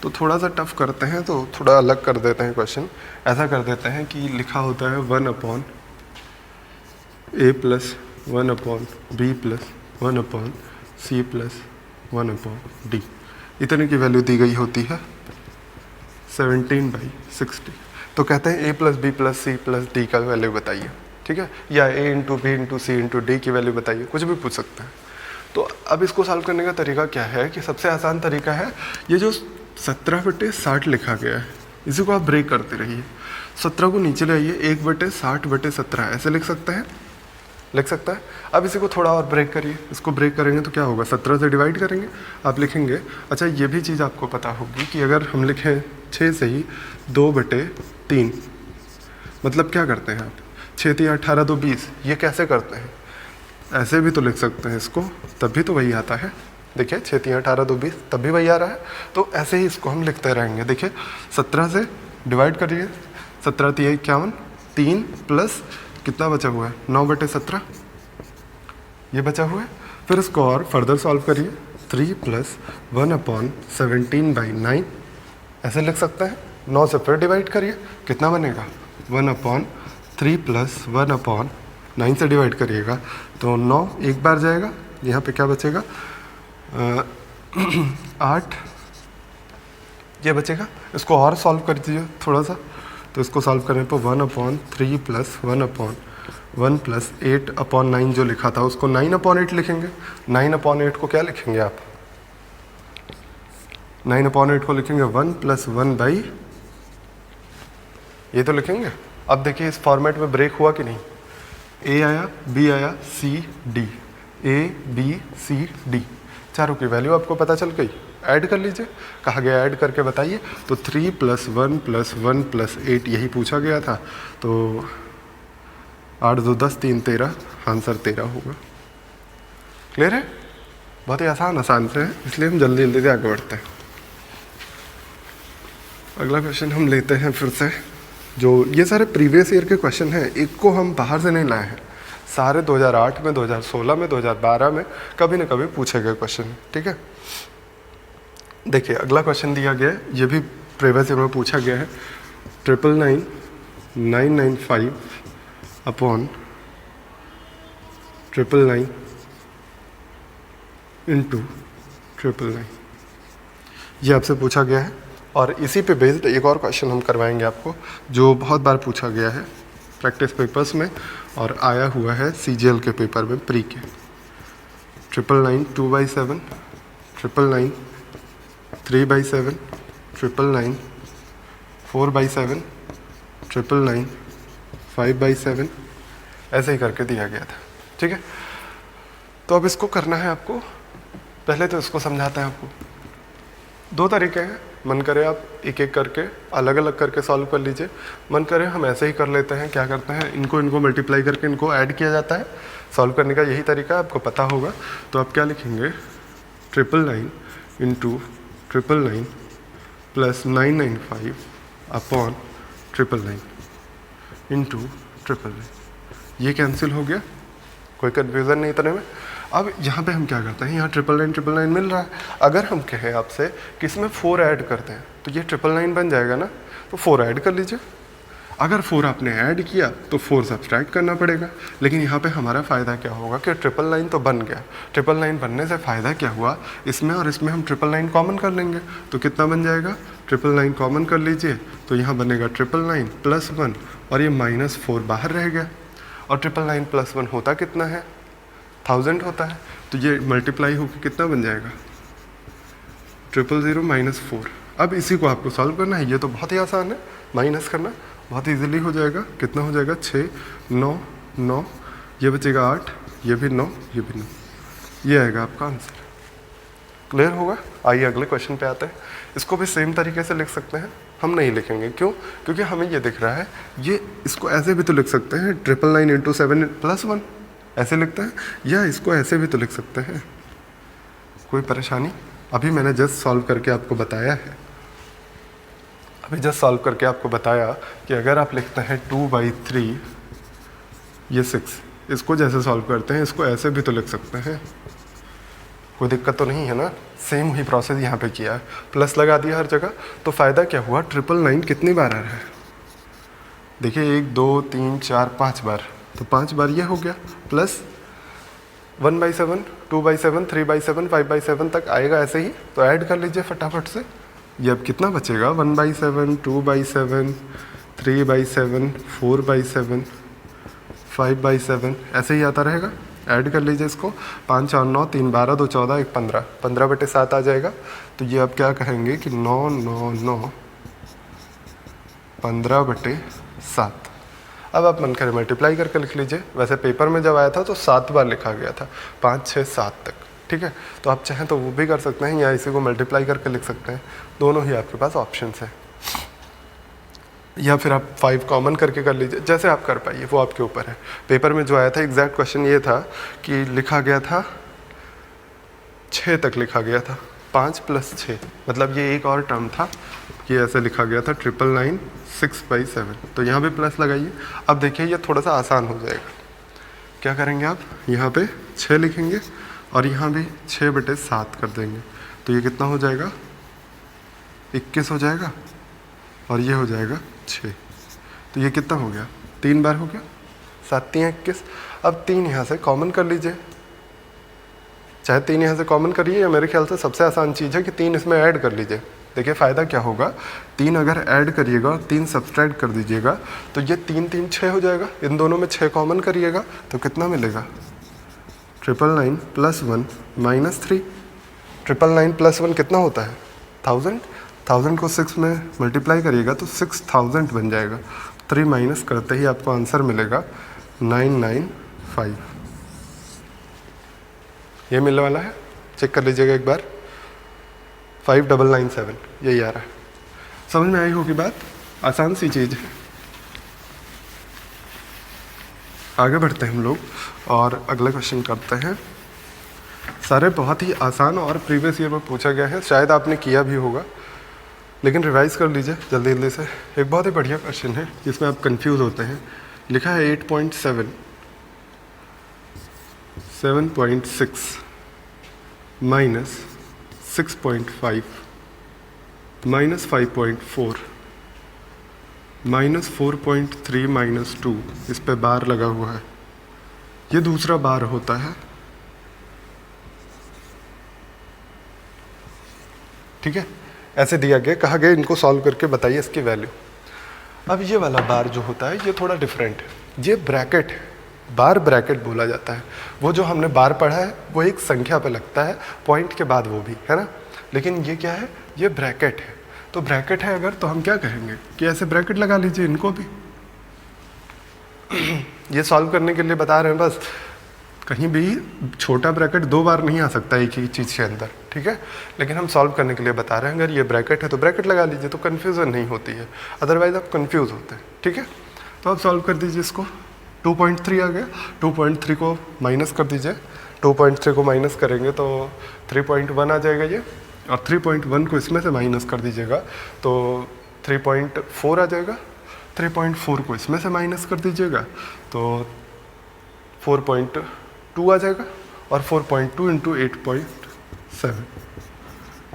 तो थोड़ा सा टफ करते हैं, तो थोड़ा अलग कर देते हैं क्वेश्चन। ऐसा कर देते हैं कि लिखा होता है 1/a + 1/b + 1/c + 1/d, इतने की वैल्यू दी गई होती है 17/60। तो कहते हैं a + b + c + d का वैल्यू बताइए, ठीक है, या a × b × c × d की वैल्यू बताइए, कुछ भी पूछ सकते हैं। तो अब इसको सॉल्व करने का तरीका क्या है कि सबसे आसान तरीका है ये जो 17/60 लिखा गया है इसी को आप ब्रेक करते रहिए। 17 को नीचे ले आइए, 1/60/17 ऐसे लिख सकते हैं, लिख सकता है। अब इसी को थोड़ा और ब्रेक करिए, इसको ब्रेक करेंगे तो क्या होगा, 17 से डिवाइड करेंगे, आप लिखेंगे। अच्छा ये भी चीज़ आपको पता होगी कि अगर हम लिखें 6 से ही 2/3, मतलब क्या करते हैं आप, 6 × 18 = 20, ये कैसे करते हैं, ऐसे भी तो लिख सकते हैं इसको, तब भी तो वही आता है। देखिए 6 × 18 = 20, तब भी वही आ रहा है। तो ऐसे ही इसको हम लिखते रहेंगे। देखिए 17 से डिवाइड करिए, 17 × 3 = 51, 3 प्लस कितना बचा हुआ है 9/17 ये बचा हुआ है। फिर इसको और फर्दर सॉल्व करिए, 3 + 1/17/9 ऐसे लिख सकते हैं। 9 से फिर डिवाइड करिए, कितना बनेगा 1/3 + 1/9 से डिवाइड करिएगा तो 9 एक बार जाएगा, यहाँ पे क्या बचेगा 8 ये बचेगा। इसको और सॉल्व कर दीजिए थोड़ा सा, तो इसको सॉल्व करने पर 1/3 + 1/1 + 8/9 जो लिखा था उसको 9/8 लिखेंगे। 9/8 को क्या लिखेंगे आप, 9/8 को लिखेंगे 1 + 1/, ये तो लिखेंगे। अब देखिए इस फॉर्मेट में ब्रेक हुआ कि नहीं, ए आया, बी आया, C D, A B C D, चारों की वैल्यू आपको पता चल गई। ऐड कर लीजिए, कहा गया ऐड करके बताइए। तो 3 + 1 + 1 + 8 यही पूछा गया था। तो 8 2 10 3 13, आंसर 13 होगा। क्लियर है, बहुत ही आसान से है, इसलिए हम जल्दी जल्दी से आगे बढ़ते हैं। अगला क्वेश्चन हम लेते हैं फिर से, जो ये सारे प्रीवियस ईयर के क्वेश्चन हैं, एक को हम बाहर से नहीं लाए हैं, सारे 2008 में, 2016 में, 2012 में कभी न कभी पूछे गए क्वेश्चन, ठीक है। देखिए अगला क्वेश्चन दिया गया है, ये भी प्रीवियस ईयर में पूछा गया है, 999,995 / 999 × 999 ये आपसे पूछा गया है। और इसी पे बेस्ड एक और क्वेश्चन हम करवाएंगे आपको, जो बहुत बार पूछा गया है प्रैक्टिस पेपर्स में और आया हुआ है CGL के पेपर में प्री के। 999 2/7, 999 3/7, 999 4/7, 999 5/7 ऐसे ही करके दिया गया था, ठीक है। तो अब इसको करना है आपको, पहले तो इसको समझाते हैं आपको। 2 तरीके हैं, मन करे आप एक एक करके अलग अलग करके सॉल्व कर लीजिए, मन करे हम ऐसे ही कर लेते हैं। क्या करते हैं, इनको मल्टीप्लाई करके इनको ऐड किया जाता है। सॉल्व करने का यही तरीका है, आपको पता होगा। तो आप क्या लिखेंगे, 999 इंटू 999 प्लस 995 अपॉन 999 इंटू 999। ये कैंसिल हो गया, कोई कन्फ्यूज़न नहीं इतने में। अब यहाँ पे हम क्या करते हैं, यहाँ 999 मिल रहा है। अगर हम कहें आपसे कि इसमें 4 ऐड करते हैं तो ये 999 बन जाएगा ना, तो 4 ऐड कर लीजिए। अगर 4 आपने ऐड किया तो 4 सब्सट्रैक्ट करना पड़ेगा। लेकिन यहाँ पे हमारा फ़ायदा क्या होगा कि 999 तो बन गया। 999 बनने से फ़ायदा क्या हुआ, इसमें और इसमें हम 999 कॉमन कर लेंगे तो कितना बन जाएगा, 999 कॉमन कर लीजिए तो यहाँ बनेगा 999 प्लस 1 और ये -4 बाहर रह गया। और 999 प्लस 1 होता कितना है, 1000 होता है। तो ये मल्टीप्लाई होकर कितना बन जाएगा, 000 -4। अब इसी को आपको सॉल्व करना है। ये तो बहुत ही आसान है, माइनस करना बहुत ईजिली हो जाएगा। कितना हो जाएगा, 6 9 9, ये बचेगा 8, ये भी 9, ये भी 9। ये आएगा आपका आंसर। क्लियर होगा। आइए अगले क्वेश्चन पे आते हैं। इसको भी सेम तरीके से लिख सकते हैं, हम नहीं लिखेंगे। क्यों, क्योंकि हमें ये दिख रहा है, ये इसको ऐसे भी तो लिख सकते हैं 999 इंटू 7 प्लस 1 ऐसे लिखते हैं, या इसको ऐसे भी तो लिख सकते हैं। कोई परेशानी, अभी मैंने जस्ट सॉल्व करके आपको बताया है। अभी जस्ट सॉल्व करके आपको बताया कि अगर आप लिखते हैं 2/3 ये 6, इसको जैसे सॉल्व करते हैं इसको ऐसे भी तो लिख सकते हैं। कोई दिक्कत तो नहीं है ना। सेम ही प्रोसेस यहाँ पे किया है, प्लस लगा दिया हर जगह। तो फ़ायदा क्या हुआ, 999 कितनी बार आ रहा है, देखिए 1 2 3 4 5 बार, तो 5 बार ये हो गया। प्लस 1/7 2/7 3/7 5/7 तक आएगा ऐसे ही, तो ऐड कर लीजिए फटाफट से। ये अब कितना बचेगा, 1/7 2/7 3/7 4/7 5/7 ऐसे ही आता रहेगा। ऐड कर लीजिए इसको, 5 4 9 3 12 2 14 1 15 15/7 आ जाएगा। तो ये अब क्या कहेंगे कि 9 9 9 15/7। अब आप मन करे मल्टीप्लाई करके लिख लीजिए। वैसे पेपर में जब आया था तो 7 बार लिखा गया था, 5 6 7 तक, ठीक है। तो आप चाहें तो वो भी कर सकते हैं या इसी को मल्टीप्लाई करके लिख सकते हैं, दोनों ही आपके पास ऑप्शंस हैं। या फिर आप 5 कॉमन करके कर लीजिए, जैसे आप कर पाइए, वो आपके ऊपर है। पेपर में जो आया था एग्जैक्ट क्वेश्चन ये था कि लिखा गया था 6 तक लिखा गया था, 5 + 6, मतलब ये एक और टर्म था, ये ऐसे लिखा गया था 999 6/7। तो यहाँ पे प्लस लगाइए। अब देखिए ये थोड़ा सा आसान हो जाएगा। क्या करेंगे आप, यहाँ पे 6 लिखेंगे और यहाँ भी 6/7 कर देंगे, तो ये कितना हो जाएगा, 21 हो जाएगा और ये हो जाएगा 6। तो ये कितना हो गया, 3 बार हो गया, 7 3 21। अब 3 यहाँ से कॉमन कर लीजिए, चाहे 3 यहाँ से कॉमन करिए, या मेरे ख्याल से सबसे आसान चीज़ है कि 3 इसमें ऐड कर लीजिए। देखिए फ़ायदा क्या होगा, 3 अगर ऐड करिएगा और 3 सब्सट्रैक्ट कर दीजिएगा तो ये 3 3 6 हो जाएगा। इन दोनों में 6 कॉमन करिएगा तो कितना मिलेगा, 999 + 1 -3। 999 + 1 कितना होता है, 1000। 1000 को 6 में मल्टीप्लाई करिएगा तो 6000 बन जाएगा। 3 माइनस करते ही आपको आंसर मिलेगा 995। ये मिलने वाला है, चेक कर लीजिएगा एक बार। 5997 यही आ रहा है। समझ में आई होगी बात, आसान सी चीज़ है। आगे बढ़ते हैं हम लोग और अगला क्वेश्चन करते हैं। सारे बहुत ही आसान और प्रीवियस ईयर में पूछा गया है, शायद आपने किया भी होगा, लेकिन रिवाइज कर लीजिए जल्दी जल्दी से। एक बहुत ही बढ़िया क्वेश्चन है जिसमें आप कंफ्यूज होते हैं। लिखा है 8.7 7.6 -6.5 -5.4 -4.3 -2, इस पे बार लगा हुआ है, ये दूसरा बार होता है, ठीक है। ऐसे दिया गया, कहा गया इनको सॉल्व करके बताइए इसकी वैल्यू। अब ये वाला बार जो होता है ये थोड़ा डिफरेंट है, ये ब्रैकेट है, बार ब्रैकेट बोला जाता है। वो जो हमने बार पढ़ा है वो एक संख्या पे लगता है, पॉइंट के बाद वो भी है ना, लेकिन ये क्या है, ये ब्रैकेट है। तो ब्रैकेट है अगर, तो हम क्या कहेंगे कि ऐसे ब्रैकेट लगा लीजिए इनको भी। ये सॉल्व करने के लिए बता रहे हैं बस, कहीं भी छोटा ब्रैकेट 2 बार नहीं आ सकता एक ही चीज़ के अंदर, ठीक है। लेकिन हम सॉल्व करने के लिए बता रहे हैं, अगर ये ब्रैकेट है तो ब्रैकेट लगा लीजिए, तो कन्फ्यूज़न नहीं होती है, अदरवाइज आप कन्फ्यूज़ होते हैं, ठीक है। तो आप सॉल्व कर दीजिए इसको। 2.3 आ गया, 2.3 को माइनस कर दीजिए, 2.3 को माइनस करेंगे तो 3.1 आ जाएगा ये, और 3.1 को इसमें से माइनस कर दीजिएगा तो 3.4 आ जाएगा। 3.4 को इसमें से माइनस कर दीजिएगा तो 4.2 आ जाएगा। और 4.2 इंटू 8.7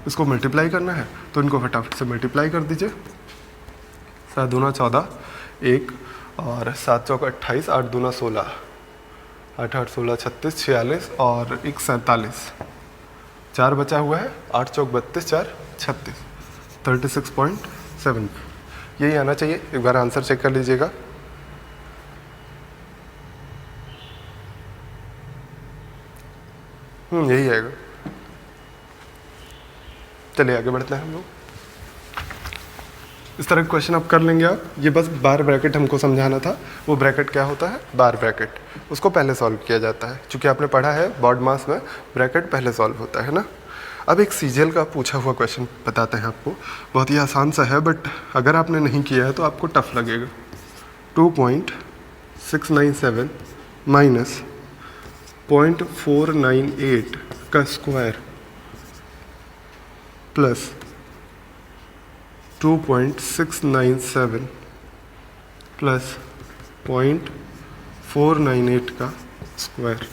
इसको मल्टीप्लाई करना है तो इनको फटाफट से मल्टीप्लाई कर दीजिए। 7 दूना 14, 1 और 7 चौक 28, 8 दूना 16, 8 8 16 36 46 और 1 47, 4 बचा हुआ है, 8 चौक 32, 4 36, 36.7 यही आना चाहिए। एक बार आंसर चेक कर लीजिएगा। यही आएगा। चलिए आगे बढ़ते हैं हम लोग। इस तरह का क्वेश्चन आप कर लेंगे आप। ये बस बार ब्रैकेट हमको समझाना था। वो ब्रैकेट क्या होता है? बार ब्रैकेट। उसको पहले सॉल्व किया जाता है, क्योंकि आपने पढ़ा है बॉड मास में ब्रैकेट पहले सॉल्व होता है ना। अब एक सीजीएल का पूछा हुआ क्वेश्चन बताते हैं आपको। बहुत ही आसान सा है, बट अगर आपने नहीं किया है तो आपको टफ लगेगा। 2.697 माइनस 0.498 का स्क्वायर प्लस 2.697 प्लस 0.498 का स्क्वायर।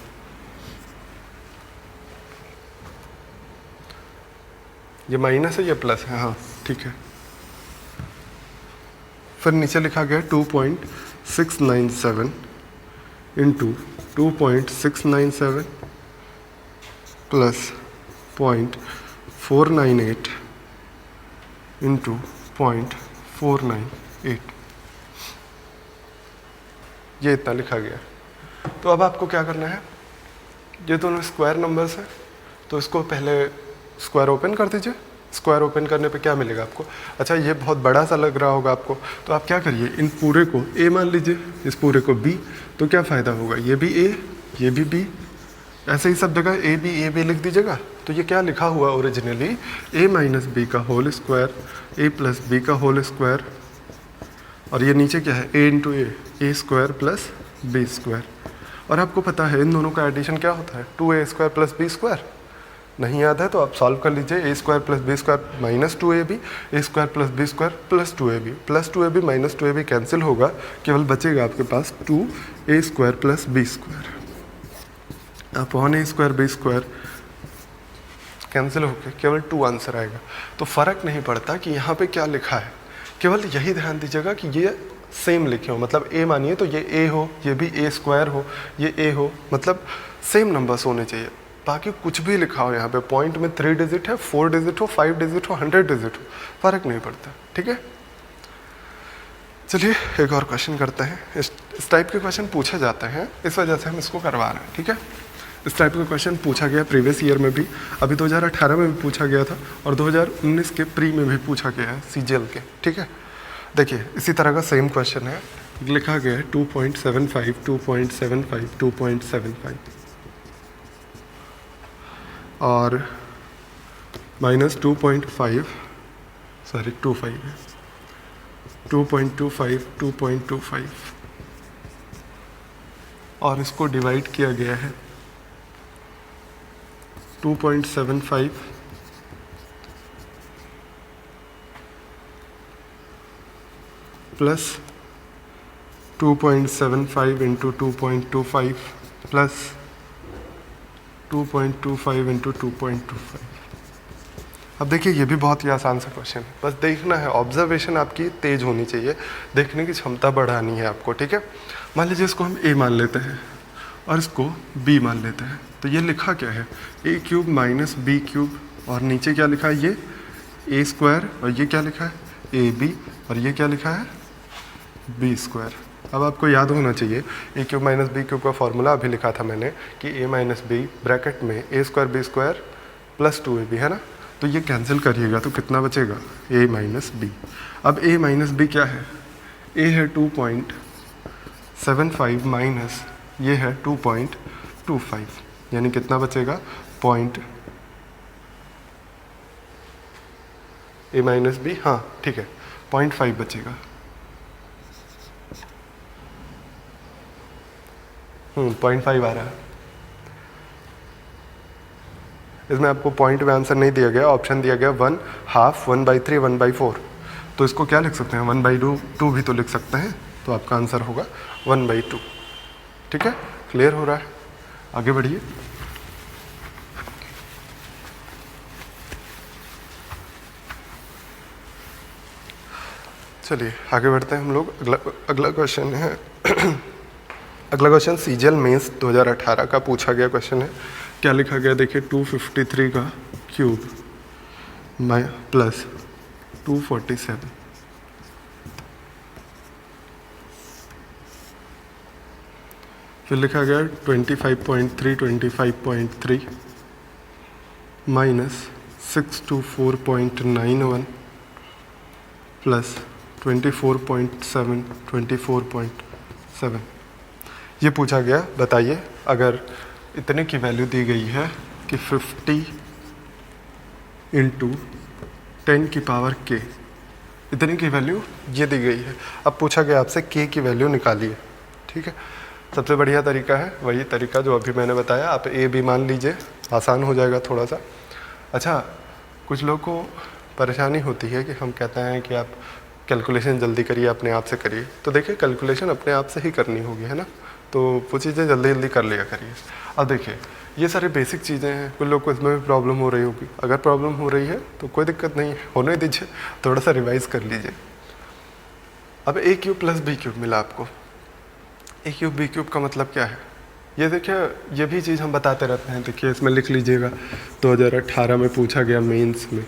ये माइनस है, ये प्लस है, हाँ ठीक है। फिर नीचे लिखा गया 2.697 इंटू 2.697 प्लस 0.498 इंटू 0.498, ये इतना लिखा गया। तो अब आपको क्या करना है, ये दोनों स्क्वायर नंबर्स हैं तो इसको पहले स्क्वायर ओपन कर दीजिए। स्क्वायर ओपन करने पे क्या मिलेगा आपको? अच्छा, ये बहुत बड़ा सा लग रहा होगा आपको, तो आप क्या करिए, इन पूरे को a मान लीजिए, इस पूरे को b, तो क्या फ़ायदा होगा, ये भी a ये भी b, ऐसे ही सब जगह a b लिख दीजिएगा। तो ये क्या लिखा हुआ ओरिजिनली, a माइनस बी का whole square, a plus b का होल स्क्वायर, और ये नीचे क्या है, a into a square plus B square. और आपको पता है इन दोनों का एडिशन क्या होता है, 2a square plus B square. नहीं याद है तो आप सॉल्व कर लीजिए। A square plus B square minus 2ab, A square plus B square plus 2ab minus 2ab cancel होगा, केवल बचेगा आपके पास 2a square plus B square. Upon A square B square cancel होकर केवल 2 आंसर आएगा। तो फ़र्क नहीं पड़ता कि यहाँ पे क्या लिखा है, केवल यही ध्यान दीजिएगा कि ये सेम लिखे हो। मतलब a मानिए तो ये a हो, ये भी a स्क्वायर हो, ये a हो, मतलब सेम नंबर्स होने चाहिए। बाकी कुछ भी लिखा हो यहाँ पे, पॉइंट में 3 डिजिट है, 4 डिजिट हो, 5 डिजिट हो, 100 डिजिट हो, फ़र्क नहीं पड़ता। ठीक है, चलिए एक और क्वेश्चन करते हैं। इस टाइप के क्वेश्चन पूछे जाते हैं, इस वजह से हम इसको करवा रहे हैं। ठीक है, इस टाइप का क्वेश्चन पूछा गया प्रीवियस ईयर में भी, अभी 2018 में भी पूछा गया था, और 2019 के प्री में भी पूछा गया है सीजीएल के। ठीक है, देखिए इसी तरह का सेम क्वेश्चन है, लिखा गया है 2.75 2.75 2.75 और माइनस 2.5 सॉरी 25 है, 2.25 2.25 और इसको डिवाइड किया गया है 2.75 प्लस 2.75 इंटू 2.25 प्लस 2.25 इंटू 2.25। अब देखिए ये भी बहुत ही आसान सा क्वेश्चन है, बस देखना है, ऑब्जर्वेशन आपकी तेज होनी चाहिए, देखने की क्षमता बढ़ानी है आपको। ठीक है, मान लीजिए इसको हम a मान लेते हैं और इसको b मान लेते हैं, तो ये लिखा क्या है, a cube minus b cube, और नीचे क्या लिखा है, ये a स्क्वायर, और ये क्या लिखा है ab, और ये क्या लिखा है b स्क्वायर। अब आपको याद होना चाहिए a cube minus b cube का फॉर्मूला अभी लिखा था मैंने कि a माइनस बी ब्रैकेट में a square B square plus 2ab है ना, तो ये कैंसिल करिएगा तो कितना बचेगा, a माइनस बी। अब a माइनस बी क्या है, a है 2.75 माइनस ये है 2.25, यानी कितना बचेगा, a माइनस बी, हाँ ठीक है 0.5 बचेगा। 0.5 आ रहा है। इसमें आपको पॉइंट में आंसर नहीं दिया गया, ऑप्शन दिया गया 1/2, 1/3, 1/4। तो इसको क्या लिख सकते हैं, 1/2 भी तो लिख सकते हैं, तो आपका आंसर होगा 1/2। ठीक है, क्लियर हो रहा है? आगे बढ़िए। चलिए आगे बढ़ते हैं हम लोग। अगला क्वेश्चन है अगला क्वेश्चन सीजीएल मेंस 2018 का पूछा गया क्वेश्चन है। क्या लिखा गया देखिए, 253 का क्यूब प्लस 247 फिर लिखा गया 25.3 माइनस 624.91 प्लस 24.7 ये पूछा गया। बताइए अगर इतने की वैल्यू दी गई है कि 50 × 10⁻k, इतने की वैल्यू ये दी गई है। अब पूछा गया आपसे k की वैल्यू निकालिए। ठीक है, सबसे बढ़िया तरीका है वही तरीका जो अभी मैंने बताया, आप a भी मान लीजिए, आसान हो जाएगा थोड़ा सा। अच्छा, कुछ लोग को परेशानी होती है कि हम कहते हैं कि आप कैलकुलेशन जल्दी करिए, अपने आप से करिए। तो देखिए कैलकुलेशन अपने आप से ही करनी होगी, है ना, तो वो चीज़ें जल्दी जल्दी कर लिया करिए। अब देखिए ये सारी बेसिक चीज़ें हैं, कुछ लोग को इसमें भी प्रॉब्लम हो रही होगी। अगर प्रॉब्लम हो रही है तो कोई दिक्कत नहीं है, होने दीजिए, थोड़ा सा रिवाइज कर लीजिए। अब a³ + b³ मिला आपको। a³ b³ का मतलब क्या है, ये देखिए ये भी चीज़ हम बताते रहते हैं। देखिए इसमें लिख लीजिएगा, 2018 में पूछा गया मेंस में।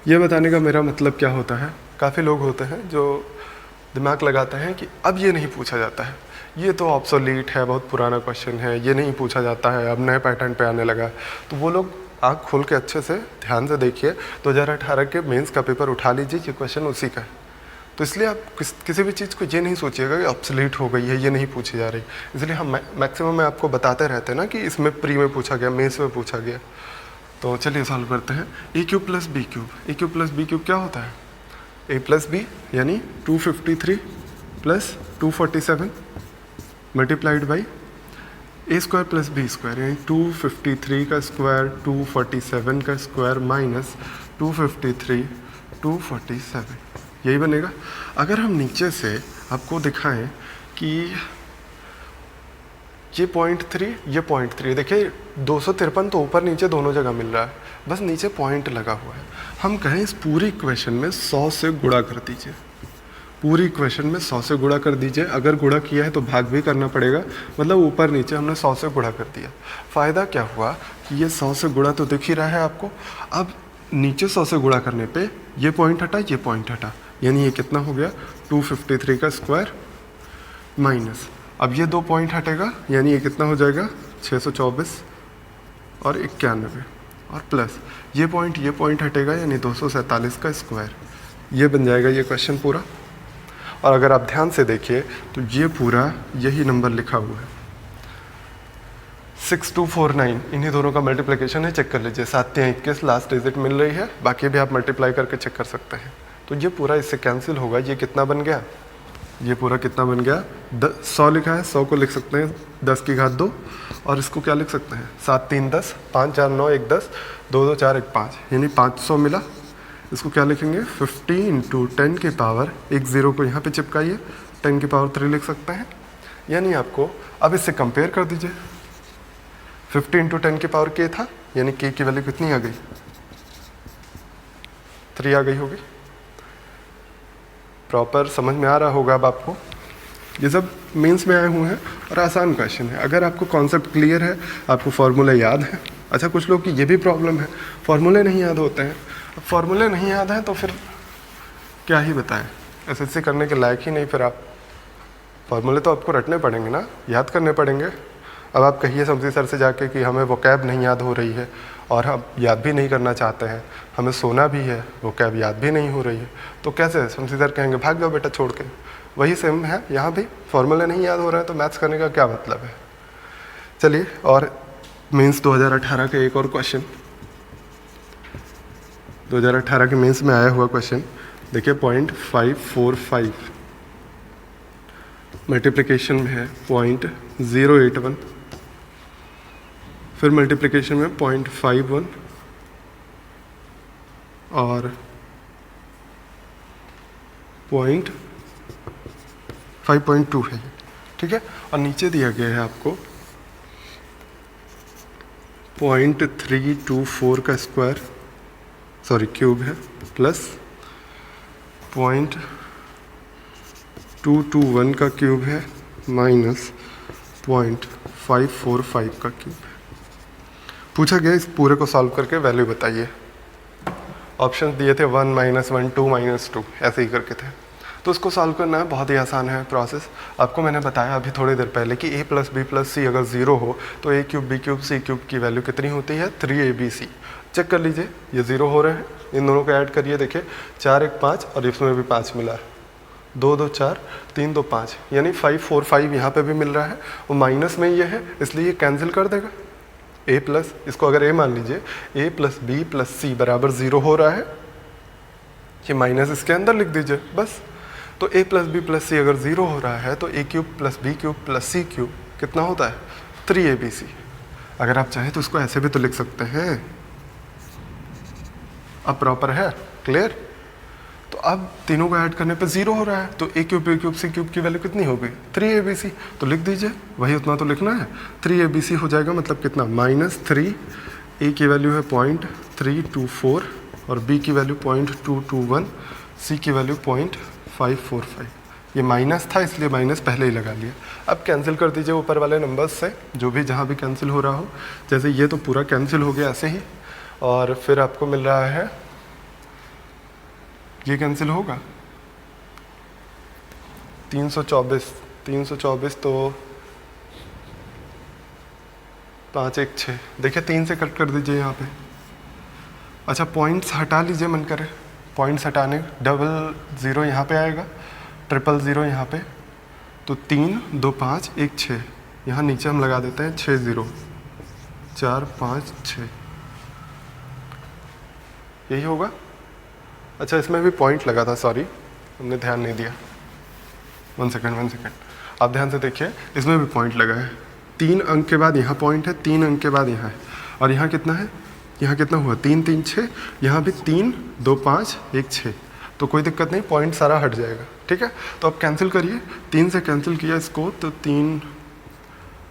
ये बताने का मेरा मतलब क्या होता है, काफ़ी लोग होते हैं जो दिमाग लगाते हैं कि अब ये नहीं पूछा जाता है, ये तो ऑब्सोलीट है, बहुत पुराना क्वेश्चन है, ये नहीं पूछा जाता है, अब नए पैटर्न पे आने लगा। तो वो लोग आँख खोल के अच्छे से ध्यान से देखिए, 2018 के मेंस का पेपर उठा लीजिए, ये क्वेश्चन उसी का है। तो इसलिए आप किसी भी चीज़ को ये नहीं सोचिएगा कि ऑब्सोलीट हो गई है, ये नहीं पूछी जा रही। इसलिए हम मैक्सिमम में आपको बताते रहते हैं ना कि इसमें प्री में पूछा गया, मेंस में पूछा गया। तो चलिए सॉल्व करते हैं। a³ + b³ a³ + b³ क्या होता है, a + b यानी 253 + 247 मल्टीप्लाइड बाई a² + b² यानी 253 का स्क्वायर 247 का स्क्वायर माइनस 253 247, यही बनेगा। अगर हम नीचे से आपको दिखाएं कि ये 0.3 ये 0.3, देखिए 253 तो ऊपर नीचे दोनों जगह मिल रहा है, बस नीचे पॉइंट लगा हुआ है। हम कहें इस पूरी इक्वेशन में 100 से गुणा कर दीजिए, पूरी इक्वेशन में 100 से गुणा कर दीजिए। अगर गुणा किया है तो भाग भी करना पड़ेगा, मतलब ऊपर नीचे हमने 100 से गुणा कर दिया। फ़ायदा क्या हुआ कि ये 100 से गुणा तो दिख ही रहा है आपको। अब नीचे 100 से गुणा करने पे ये पॉइंट हटा, ये पॉइंट हटा, यानी ये कितना हो गया 253 का स्क्वायर माइनस, अब ये 2 पॉइंट हटेगा यानी ये कितना हो जाएगा 624 और 91 और प्लस ये पॉइंट हटेगा यानी 247 का स्क्वायर। ये बन जाएगा ये क्वेश्चन पूरा। और अगर आप ध्यान से देखिए तो ये पूरा यही नंबर लिखा हुआ है 6249, इन्हीं दोनों का मल्टीप्लिकेशन है, चेक कर लीजिए। 7 3 21 लास्ट डिजिट मिल रही है, बाकी भी आप मल्टीप्लाई करके चेक कर सकते हैं। तो ये पूरा इससे कैंसिल होगा, ये कितना बन गया, ये पूरा कितना बन गया 100 लिखा है, 100 को लिख सकते हैं 10 की घात 2 और इसको क्या लिख सकते हैं 7 3 10 5 4 9 1 10 2 2 4 1 5 यानी 500 मिला। इसको क्या लिखेंगे 50 × 10 की पावर, एक ज़ीरो को यहाँ पे चिपकाइए, 10 की पावर 3 लिख सकते हैं। यानी आपको अब इससे कंपेयर कर दीजिए, 50 × 10 की पावर k था, यानी k की वैल्यू कितनी आ गई 3 आ गई होगी। प्रॉपर समझ में आ रहा होगा अब आपको। ये सब मेंस में आए हुए हैं और आसान क्वेश्चन है। अगर आपको कॉन्सेप्ट क्लियर है, आपको फार्मूले याद है। अच्छा, कुछ लोग की ये भी प्रॉब्लम है, फार्मूले नहीं याद होते हैं। अब फार्मूले नहीं याद हैं तो फिर क्या ही बताएं, एसएससी करने के लायक ही नहीं। फिर आप फार्मूले तो आपको रटने पड़ेंगे ना, याद करने पड़ेंगे। अब आप कहिए शमसी सर से जाके कि हमें वोकैब नहीं याद हो रही है और हम याद भी नहीं करना चाहते हैं, हमें सोना भी है, वोकैब याद भी नहीं हो रही है, तो कैसे शमसी सर कहेंगे भाग जाओ बेटा छोड़ के। वही सेम है यहाँ भी, फार्मूले नहीं याद हो रहे हैं तो मैथ्स करने का क्या मतलब है। चलिए, और मेंस 2018 के एक और क्वेश्चन, 2018 के मेंस में आया हुआ क्वेश्चन देखिए 0.545 मल्टीप्लिकेशन में है 0.081 फिर मल्टीप्लिकेशन में 0.51 और 5.2 है, ठीक है। और नीचे दिया गया है आपको 0.324 का स्क्वायर, सॉरी क्यूब है, प्लस 0.221 का क्यूब है, माइनस 0.545 का क्यूब है। पूछा गया इस पूरे को सॉल्व करके वैल्यू बताइए। ऑप्शन दिए थे 1 -1 2 -2 ऐसे ही करके थे। तो उसको सॉल्व करना है, बहुत ही आसान है प्रोसेस। आपको मैंने बताया अभी थोड़ी देर पहले कि a + b + c अगर 0 हो तो a³ b³ c³ की वैल्यू कितनी होती है, 3abc। चेक कर लीजिए, ये 0 हो रहे हैं, इन दोनों को ऐड करिए, देखिए 4 1 5 और इसमें भी 5 मिला है, 2 2 4 3 2 5, यानी 5 4 5 यहाँ पे भी मिल रहा है। वो माइनस में ये है इसलिए ये कैंसिल कर देगा। a प्लस, इसको अगर a मान लीजिए, a + b + c बराबर 0 हो रहा है, ये माइनस इसके अंदर लिख दीजिए बस। तो a + b + c अगर 0 हो रहा है तो a³ + b³ + c³ कितना होता है, 3abc। अगर आप चाहें तो उसको ऐसे भी तो लिख सकते हैं। अब प्रॉपर है, क्लियर। तो अब तीनों को ऐड करने पे 0 हो रहा है तो a³ b³ c³ की वैल्यू कितनी हो गई, 3abc। तो लिख दीजिए, वही उतना तो लिखना है, 3abc हो जाएगा, मतलब कितना, -3। a की वैल्यू है 0.324 और b की वैल्यू 0.221, c की वैल्यू 0.545। ये माइनस था इसलिए माइनस पहले ही लगा लिया। अब कैंसिल कर दीजिए ऊपर वाले नंबर्स से, जो भी जहाँ भी कैंसिल हो रहा हो। जैसे ये तो पूरा कैंसिल हो गया ऐसे ही, और फिर आपको मिल रहा है, ये कैंसिल होगा, 324 तो 5 1 6, देखिए 3 से कट कर दीजिए यहाँ पे। अच्छा पॉइंट्स हटा लीजिए मन करे, पॉइंट्स हटाने 00 यहाँ पे आएगा, 000 यहाँ पे, तो 3 2 5 1 6, यहाँ नीचे हम लगा देते हैं 6 0 4 5 6, यही होगा। अच्छा इसमें भी पॉइंट लगा था, सॉरी हमने ध्यान नहीं दिया, 1 सेकेंड आप ध्यान से देखिए, इसमें भी पॉइंट लगा है। 3 अंक के बाद यहाँ पॉइंट है, 3 अंक के बाद यहाँ है, और यहाँ कितना है, यहाँ कितना हुआ, 3 3 6, यहाँ भी 3 2 5 1 6, तो कोई दिक्कत नहीं, पॉइंट सारा हट जाएगा, ठीक है। तो अब कैंसिल करिए, 3 से कैंसिल किया इसको तो 3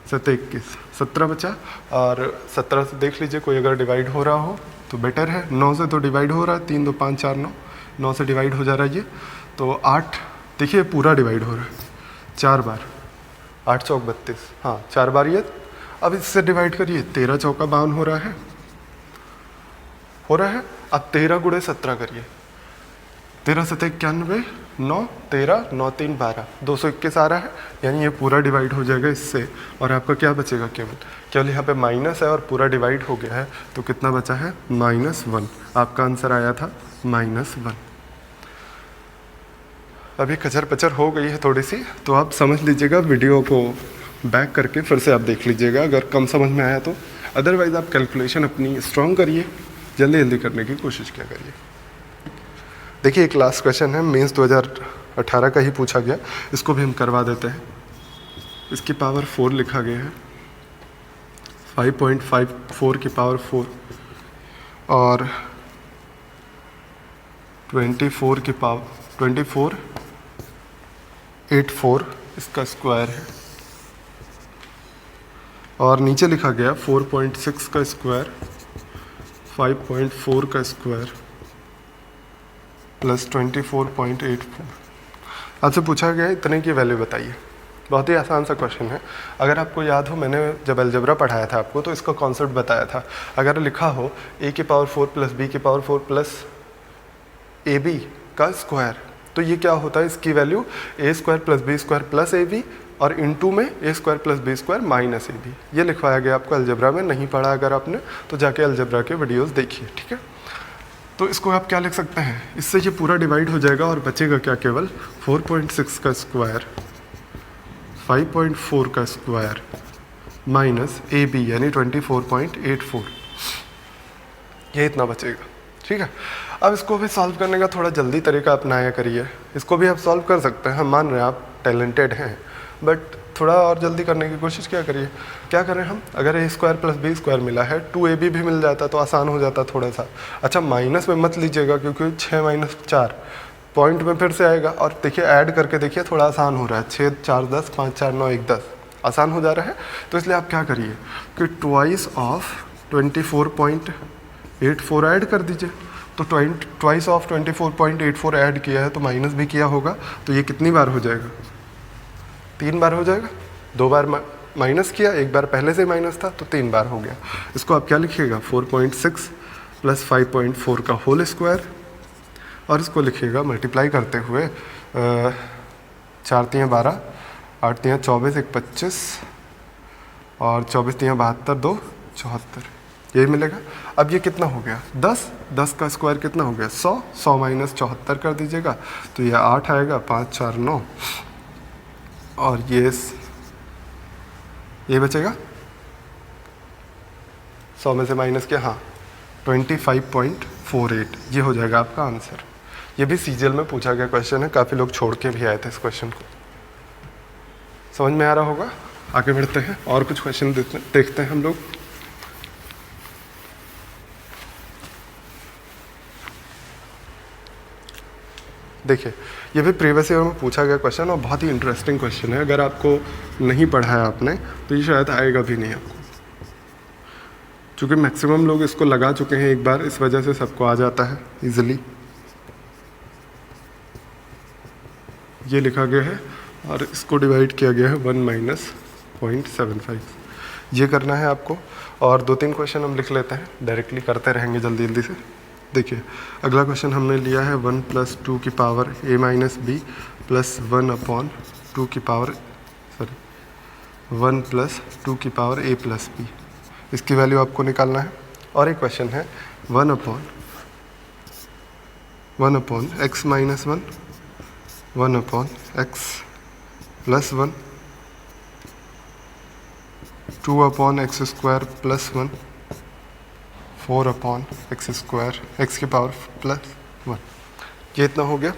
7 21 17 बचा, और 17 से देख लीजिए कोई अगर डिवाइड हो रहा हो तो बेटर है। 9 से तो डिवाइड हो रहा है, 3 2 5 4 9, 9 से डिवाइड हो जा रहा है ये, तो 8, देखिए पूरा डिवाइड हो रहा है 4 बार, 8 चौक 32, हाँ 4 बार ये। अब इससे डिवाइड करिए, 13 चौका 52 हो रहा है, अब 13 × 17 करिए, 13 7 91, 9 13 9 3 12, 221 आ रहा है, यानी ये पूरा डिवाइड हो जाएगा इससे, और आपका क्या बचेगा, केवल यहाँ पे माइनस है और पूरा डिवाइड हो गया है, तो कितना बचा है, -1। आपका आंसर आया था -1। अभी कचर पचर हो गई है थोड़ी सी, तो आप समझ लीजिएगा, वीडियो को बैक करके फिर से आप देख लीजिएगा अगर कम समझ में आया तो। अदरवाइज़ आप कैलकुलेशन अपनी स्ट्रॉन्ग करिए, जल्दी जल्दी करने की कोशिश क्या करिए। देखिए एक लास्ट क्वेश्चन है, मेंस 2018 का ही पूछा गया, इसको भी हम करवा देते हैं। इसकी पावर 4 लिखा गया है, 5.54 की पावर 4 और 24 की पावर 2484 इसका स्क्वायर है, और नीचे लिखा गया 4.6 का स्क्वायर, 5.4 का स्क्वायर प्लस 24.84। आपसे पूछा गया इतने की वैल्यू बताइए। बहुत ही आसान सा क्वेश्चन है। अगर आपको याद हो, मैंने जब अलजेब्रा पढ़ाया था आपको तो इसका कॉन्सेप्ट बताया था। अगर लिखा हो a की पावर 4 प्लस b की पावर 4 प्लस ab का स्क्वायर, तो ये क्या होता है, इसकी value a² plus b² plus ab, और इनटू में a² plus b² minus ab। ये लिखवाया गया आपको अलजेब्रा में, नहीं पढ़ा अगर आपने तो जाके अलजेब्रा के वीडियोस देखिए, ठीक है। तो इसको आप क्या लिख सकते हैं, इससे ये पूरा डिवाइड हो जाएगा और बचेगा क्या, केवल 4.6 का स्क्वायर, 5.4 का स्क्वायर माइनस AB यानी 24.84, ये इतना बचेगा, ठीक है। अब इसको भी सॉल्व करने का थोड़ा जल्दी तरीका अपनाया करिए। इसको भी आप सॉल्व कर सकते हैं, हम मान रहे हैं आप टैलेंटेड हैं, बट थोड़ा और जल्दी करने की कोशिश क्या करिए। क्या करें हम, अगर a square plus B square मिला है 2ab भी मिल जाता तो आसान हो जाता थोड़ा सा। अच्छा माइनस में मत लीजिएगा क्योंकि 6 माइनस 4 पॉइंट में फिर से आएगा, और देखिए ऐड करके देखिए थोड़ा आसान हो रहा है, 6 4 10 5 4 9 1 10 आसान हो जा रहा है। तो इसलिए आप क्या करिए कि ट्वाइस ऑफ 24.84 ऐड कर दीजिए। तो ट्वाइस ऑफ 24.84 ऐड किया है तो माइनस भी किया होगा, तो ये कितनी बार हो जाएगा, 3 बार हो जाएगा। 2 बार माइनस किया, 1 बार पहले से माइनस था तो 3 बार हो गया। इसको आप क्या लिखिएगा 4.6 प्लस 5.4 का होल स्क्वायर, और इसको लिखिएगा मल्टीप्लाई करते हुए 4 तियाँ 12, 8 तियाँ 24, 1 25 और 24 तियाँ 72, 2 74, यही मिलेगा। अब ये कितना हो गया 10, 10 का स्क्वायर कितना हो गया 100, 100 माइनस 74 कर दीजिएगा तो ये 8 आएगा, 5 4 9, और ये बचेगा 100 में से माइनस किया, हाँ 25.48, ये हो जाएगा आपका आंसर। ये भी सीजीएल में पूछा गया क्वेश्चन है, काफ़ी लोग छोड़ के भी आए थे इस क्वेश्चन को। समझ में आ रहा होगा। आगे बढ़ते हैं और कुछ क्वेश्चन देखते हैं हम लोग। देखिए ये भी प्रीवियस ईयर में पूछा गया क्वेश्चन और बहुत ही इंटरेस्टिंग क्वेश्चन है। अगर आपको नहीं पढ़ा है आपने तो ये शायद आएगा भी नहीं आपको, क्योंकि मैक्सिमम लोग इसको लगा चुके हैं एक बार, इस वजह से सबको आ जाता है इजीली। ये लिखा गया है और इसको डिवाइड किया गया है 1 माइनस 0.75, ये करना है आपको। और 2-3 क्वेश्चन हम लिख लेते हैं, डायरेक्टली करते रहेंगे जल्दी जल्दी से। देखिए अगला क्वेश्चन हमने लिया है 1 + 2 की power a minus b plus 1/2 की पावर 1 + 2 की पावर a प्लस बी, इसकी वैल्यू आपको निकालना है। और एक क्वेश्चन है 1/x minus 1, 1/x plus 1, 2/x square plus 1, 4/x square x की पावर प्लस 1, ये इतना हो गया।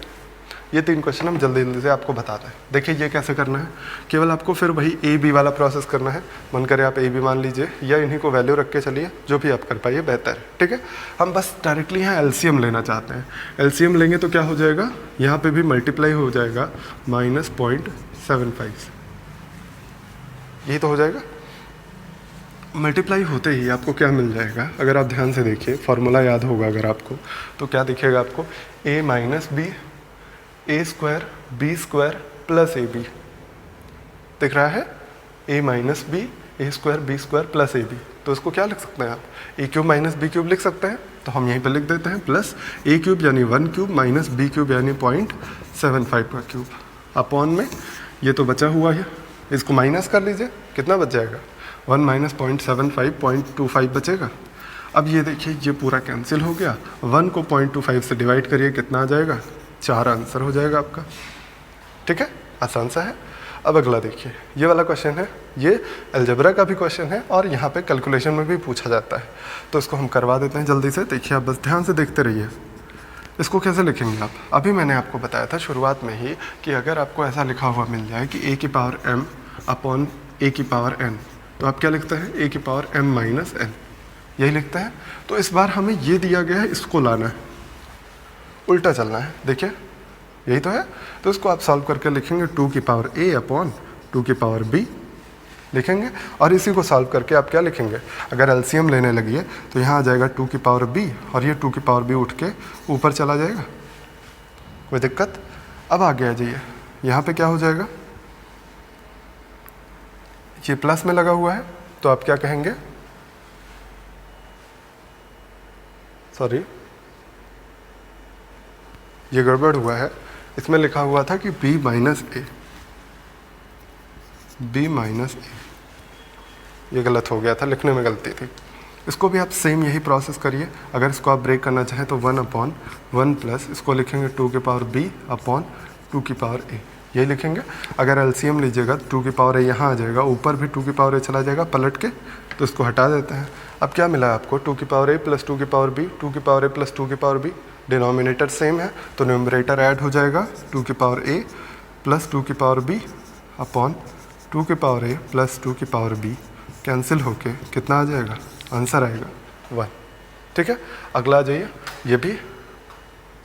ये 3 क्वेश्चन हम जल्दी जल्दी से आपको बताते हैं। देखिए ये कैसे करना है, केवल आपको फिर वही ए बी वाला प्रोसेस करना है। मन करे आप ए बी मान लीजिए या इन्हीं को वैल्यू रख के चलिए, जो भी आप कर पाइए बेहतर है, ठीक है। हम बस डायरेक्टली यहाँ एलसीएम लेना चाहते हैं। एलसीएम लेंगे तो क्या हो जाएगा, यहाँ पे भी मल्टीप्लाई हो जाएगा -0.75, यही तो हो जाएगा। मल्टीप्लाई होते ही आपको क्या मिल जाएगा, अगर आप ध्यान से देखिए फॉर्मूला याद होगा अगर आपको, तो क्या दिखेगा आपको a minus b a square B square plus a b दिख रहा है, a minus b a square B square plus a b. तो इसको क्या लिख सकते हैं आप, a³ माइनस b³ लिख सकते हैं। तो हम यहीं पर लिख देते हैं प्लस a³ यानी 1³ माइनस b³ यानी 0.75 का क्यूब अपॉन में ये तो बचा हुआ है, इसको माइनस कर लीजिए, कितना बच जाएगा 1 माइनस 0.75 0.25 बचेगा। अब ये देखिए ये पूरा कैंसिल हो गया, 1 को 0.25 से डिवाइड करिए, कितना आ जाएगा 4 आंसर हो जाएगा आपका, ठीक है, आसान सा है। अब अगला देखिए, ये वाला क्वेश्चन है, ये अलजेब्रा का भी क्वेश्चन है और यहाँ पे कैलकुलेशन में भी पूछा जाता है, तो इसको हम करवा देते हैं जल्दी से। देखिए आप बस ध्यान से देखते रहिए। इसको कैसे लिखेंगे आप, अभी मैंने आपको बताया था शुरुआत में ही कि अगर आपको ऐसा लिखा हुआ मिल जाए कि a की पावर m अपॉन a की पावर n, तो आप क्या लिखते हैं a की पावर m माइनस n, यही लिखते हैं। तो इस बार हमें ये दिया गया है, इसको लाना है, उल्टा चलना है, देखिए यही तो है। तो इसको आप सॉल्व करके लिखेंगे 2 की पावर a अपॉन 2 की पावर b लिखेंगे, और इसी को सॉल्व करके आप क्या लिखेंगे, अगर एलसीएम लेने लगिए तो यहाँ आ जाएगा 2 की पावर b और ये 2 की पावर b उठ के ऊपर चला जाएगा, कोई दिक्कत। अब आगे आ जाइए, यहाँ पे क्या हो जाएगा, ये प्लस में लगा हुआ है तो आप क्या कहेंगे, सॉरी ये गड़बड़ हुआ है, इसमें लिखा हुआ था कि b माइनस a, ये गलत हो गया था, लिखने में गलती थी। इसको भी आप सेम यही प्रोसेस करिए। अगर इसको आप ब्रेक करना चाहें तो 1 अपॉन 1 प्लस इसको लिखेंगे 2 की पावर b अपॉन 2 की पावर a, यही लिखेंगे। अगर एलसीएम लीजिएगा 2 की पावर a यहाँ आ जाएगा, ऊपर भी 2 की पावर a चला जाएगा पलट के, तो इसको हटा देते हैं। अब क्या मिला आपको, 2 की पावर a प्लस 2 की पावर b, 2 की पावर a प्लस 2 की पावर b, डिनोमिनेटर सेम है तो न्यूमरेटर ऐड हो जाएगा 2 की पावर a प्लस 2 की पावर b अपॉन 2 की पावर a प्लस 2 की पावर b कैंसिल होके कितना आ जाएगा, आंसर आएगा 1। ठीक है, अगला आ जाइए, ये भी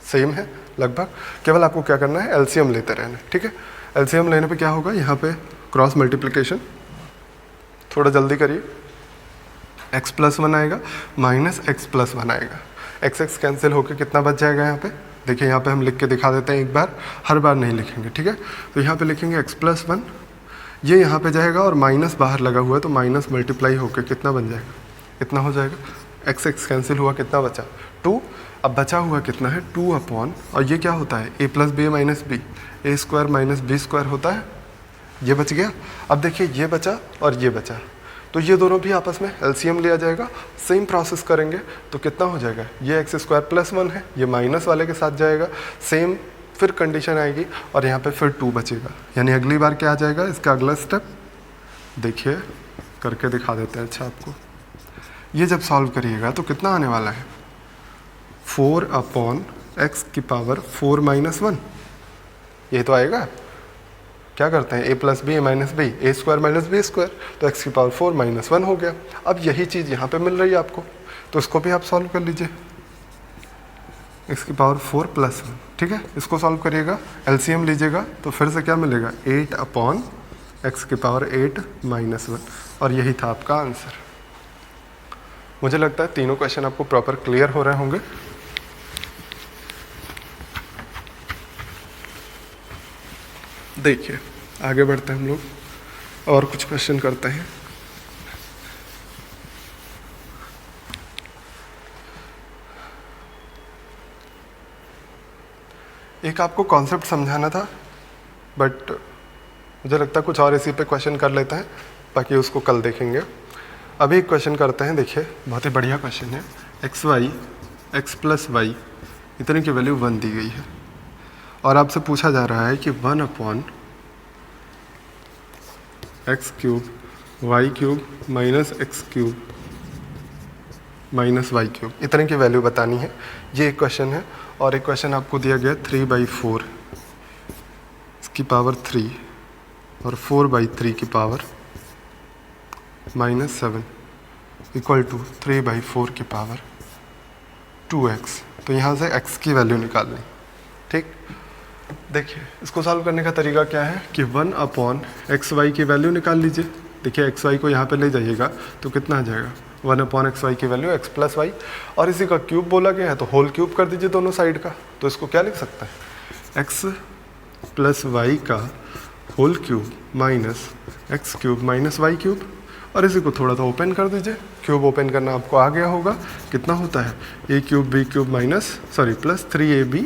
सेम है लगभग, केवल आपको क्या करना है, एलसीएम लेते रहना है। ठीक है, एलसीएम लेने पे क्या होगा, यहाँ पे क्रॉस मल्टीप्लिकेशन, थोड़ा जल्दी करिए, x प्लस 1 आएगा माइनस x प्लस 1 आएगा, x कैंसिल होके कितना बच जाएगा यहाँ पे, देखिए यहाँ पे हम लिख के दिखा देते हैं एक बार, हर बार नहीं लिखेंगे। ठीक है, तो यहाँ पे लिखेंगे x प्लस 1, ये यहाँ पे जाएगा और माइनस बाहर लगा हुआ है तो माइनस मल्टीप्लाई होकर कितना बन जाएगा, इतना हो जाएगा, x कैंसिल हुआ, कितना बचा 2। अब बचा हुआ कितना है 2 अपॉन, और ये क्या होता है a plus b minus b, a square minus b square होता है, ये बच गया। अब देखिए ये बचा और ये बचा, तो ये दोनों भी आपस में एलसीएम लिया जाएगा, सेम प्रोसेस करेंगे तो कितना हो जाएगा, ये एक्स स्क्वायर प्लस 1 है, ये माइनस वाले के साथ जाएगा, सेम फिर कंडीशन आएगी और यहाँ पे फिर 2 बचेगा, यानी अगली बार क्या आ जाएगा, इसका अगला स्टेप देखिए करके दिखा देते हैं। अच्छा आपको ये जब सॉल्व करिएगा तो कितना आने वाला है, 4 अपॉन एक्स की पावर 4 माइनस 1, ये तो आएगा। क्या करते हैं, a plus b minus b, a square minus b square, तो x की पावर 4 माइनस 1 हो गया। अब यही चीज़ यहाँ पे मिल रही है आपको, तो इसको भी आप सॉल्व कर लीजिए, x की पावर 4 प्लस 1। ठीक है, इसको सॉल्व करिएगा, एलसीएम लीजिएगा तो फिर से क्या मिलेगा, 8 अपॉन एक्स की पावर 8 माइनस 1, और यही था आपका आंसर। मुझे लगता है तीनों क्वेश्चन आपको प्रॉपर क्लियर हो रहे होंगे। देखिए आगे बढ़ते हैं हम लोग और कुछ क्वेश्चन करते हैं। एक आपको कॉन्सेप्ट समझाना था, बट मुझे लगता है कुछ और इसी पे क्वेश्चन कर लेते हैं, बाकी उसको कल देखेंगे। अभी एक क्वेश्चन करते हैं, देखिए बहुत ही बढ़िया क्वेश्चन है। x प्लस वाई इतने की वैल्यू 1 दी गई है और आपसे पूछा जा रहा है कि 1 upon x cube y cube minus x cube minus y cube, इतने की वैल्यू बतानी है। ये एक क्वेश्चन है, और एक क्वेश्चन आपको दिया गया 3/4 इसकी पावर 3 और 4/3 की पावर -7 इक्वल टू 3/4 की पावर 2x। तो यहाँ से x की वैल्यू निकालनी। ठीक, देखिए इसको सॉल्व करने का तरीका क्या है कि 1 अपॉन एक्स वाई की वैल्यू निकाल लीजिए। देखिए एक्स वाई को यहाँ पे ले जाइएगा तो कितना आ जाएगा, 1 अपॉन एक्स वाई की वैल्यू x प्लस वाई, और इसी का क्यूब बोला गया है तो होल क्यूब कर दीजिए दोनों साइड का। तो इसको क्या लिख सकता है, x प्लस वाई का whole cube minus x cube minus y cube, और इसी को थोड़ा सा ओपन कर दीजिए। क्यूब ओपन करना आपको आ गया होगा, कितना होता है a cube b cube minus plus 3ab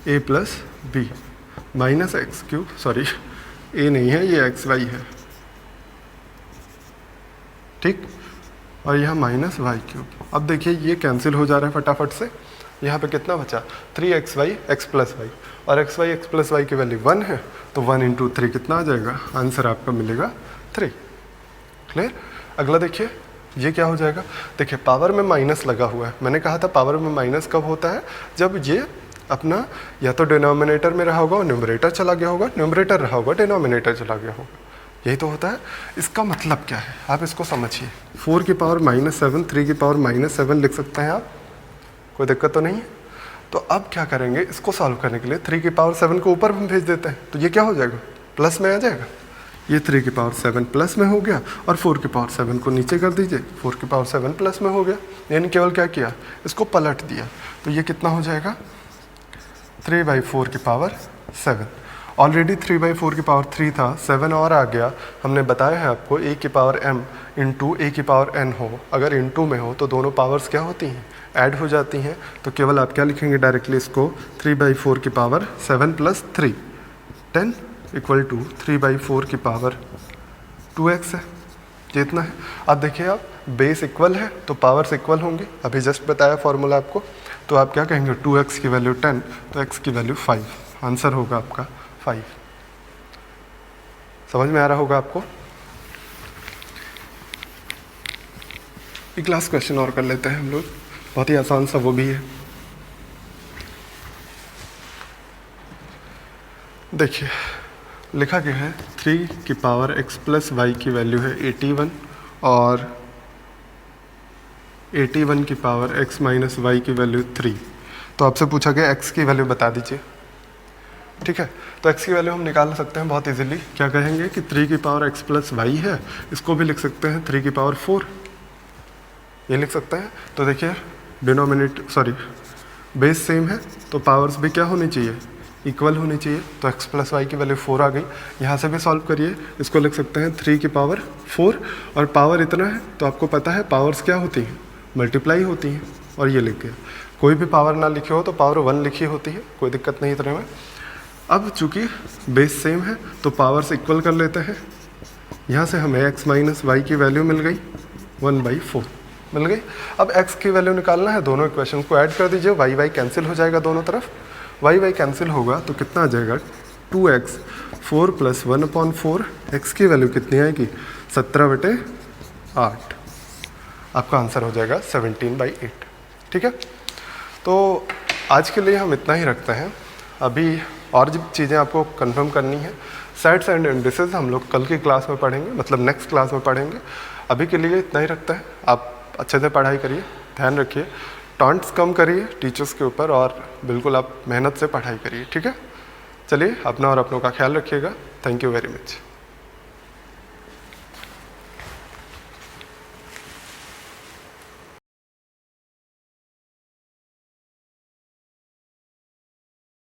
a plus b minus x cube, a नहीं है ये एक्स वाई है। ठीक, और यहाँ माइनस वाई क्यूब। अब देखिए ये कैंसिल हो जा रहा है फटाफट से, यहाँ पे कितना बचा 3xy x प्लस वाई, और xy x प्लस वाई की वैल्यू 1 है, तो 1 इंटू 3 कितना आ जाएगा, आंसर आपका मिलेगा 3। क्लियर। अगला देखिए ये क्या हो जाएगा, देखिए पावर में माइनस लगा हुआ है। मैंने कहा था पावर में माइनस कब होता है, जब ये अपना या तो डिनोमिनेटर में रहा होगा और न्यूमरेटर चला गया होगा, न्यूमरेटर रहा होगा डिनोमिनेटर चला गया होगा, यही तो होता है। इसका मतलब क्या है आप इसको समझिए, 4 की पावर -7 3 की पावर -7 लिख सकते हैं आप, कोई दिक्कत तो नहीं है। तो अब क्या करेंगे, इसको सॉल्व करने के लिए 3 की पावर 7 को ऊपर हम भेज देते हैं, तो ये क्या हो जाएगा, प्लस में आ जाएगा। ये 3 की पावर 7 प्लस में हो गया, और 4 की पावर 7 को नीचे कर दीजिए, 4 की पावर 7 प्लस में हो गया, यानी केवल क्या किया, इसको पलट दिया। तो ये कितना हो जाएगा, 3/4 की पावर 7। ऑलरेडी 3/4 की पावर 3 था, 7 और आ गया। हमने बताया है आपको a की पावर m इंटू a की पावर n हो, अगर इंटू में हो तो दोनों पावर्स क्या होती हैं, ऐड हो जाती हैं। तो केवल आप क्या लिखेंगे डायरेक्टली इसको, 3/4 की पावर 7 प्लस 3 10 इक्वल टू 3/4 की पावर 2x है, ये इतना है। अब देखिए आप बेस इक्वल है तो पावर्स इक्वल होंगे, अभी जस्ट बताया फॉर्मूला आपको। तो आप क्या कहेंगे, 2x की वैल्यू 10 तो x की वैल्यू 5, आंसर होगा आपका 5। समझ में आ रहा होगा आपको। एक लास्ट क्वेश्चन और कर लेते हैं हम लोग, बहुत ही आसान सा वो भी है। देखिए लिखा गया है 3 की पावर x प्लस वाई की वैल्यू है 81 और 81 की पावर x माइनस वाई की वैल्यू 3। तो आपसे पूछा गया x की वैल्यू बता दीजिए। ठीक है, तो x की वैल्यू हम निकाल सकते हैं बहुत इजीली। क्या कहेंगे कि 3 की पावर x प्लस वाई है, इसको भी लिख सकते हैं 3 की पावर 4, ये लिख सकते हैं। तो देखिए बेस सेम है तो पावर्स भी क्या होनी चाहिए, इक्वल होनी चाहिए। तो x प्लस वाई की वैल्यू 4 आ गई। यहाँ से भी सॉल्व करिए, इसको लिख सकते हैं 3 की पावर 4 और पावर इतना है तो आपको पता है पावर्स क्या होती हैं, मल्टीप्लाई होती हैं। और ये लिख गया, कोई भी पावर ना लिखी हो तो पावर 1 लिखी होती है, कोई दिक्कत नहीं इतने में। अब चूंकि बेस सेम है तो पावर्स इक्वल कर लेते हैं। यहाँ से हमें x माइनस वाई की वैल्यू मिल गई 1/4 मिल गई। अब x की वैल्यू निकालना है, दोनों इक्वेशन को ऐड कर दीजिए, y कैंसिल हो जाएगा दोनों तरफ। y कैंसिल होगा तो कितना आ जाएगा 2x 4 प्लस 1/4। x की वैल्यू कितनी आएगी 17/8। आपका आंसर हो जाएगा 17/8। ठीक है, तो आज के लिए हम इतना ही रखते हैं। अभी और जब चीज़ें आपको कंफर्म करनी है, सेट्स एंड इंडिसेस हम लोग कल की क्लास में पढ़ेंगे, मतलब नेक्स्ट क्लास में पढ़ेंगे। अभी के लिए इतना ही रखते हैं। आप अच्छे से पढ़ाई करिए, ध्यान रखिए, टॉन्ट्स कम करिए टीचर्स के ऊपर और बिल्कुल आप मेहनत से पढ़ाई करिए। ठीक है, चलिए अपना और अपनों का ख्याल रखिएगा। Thank you very much.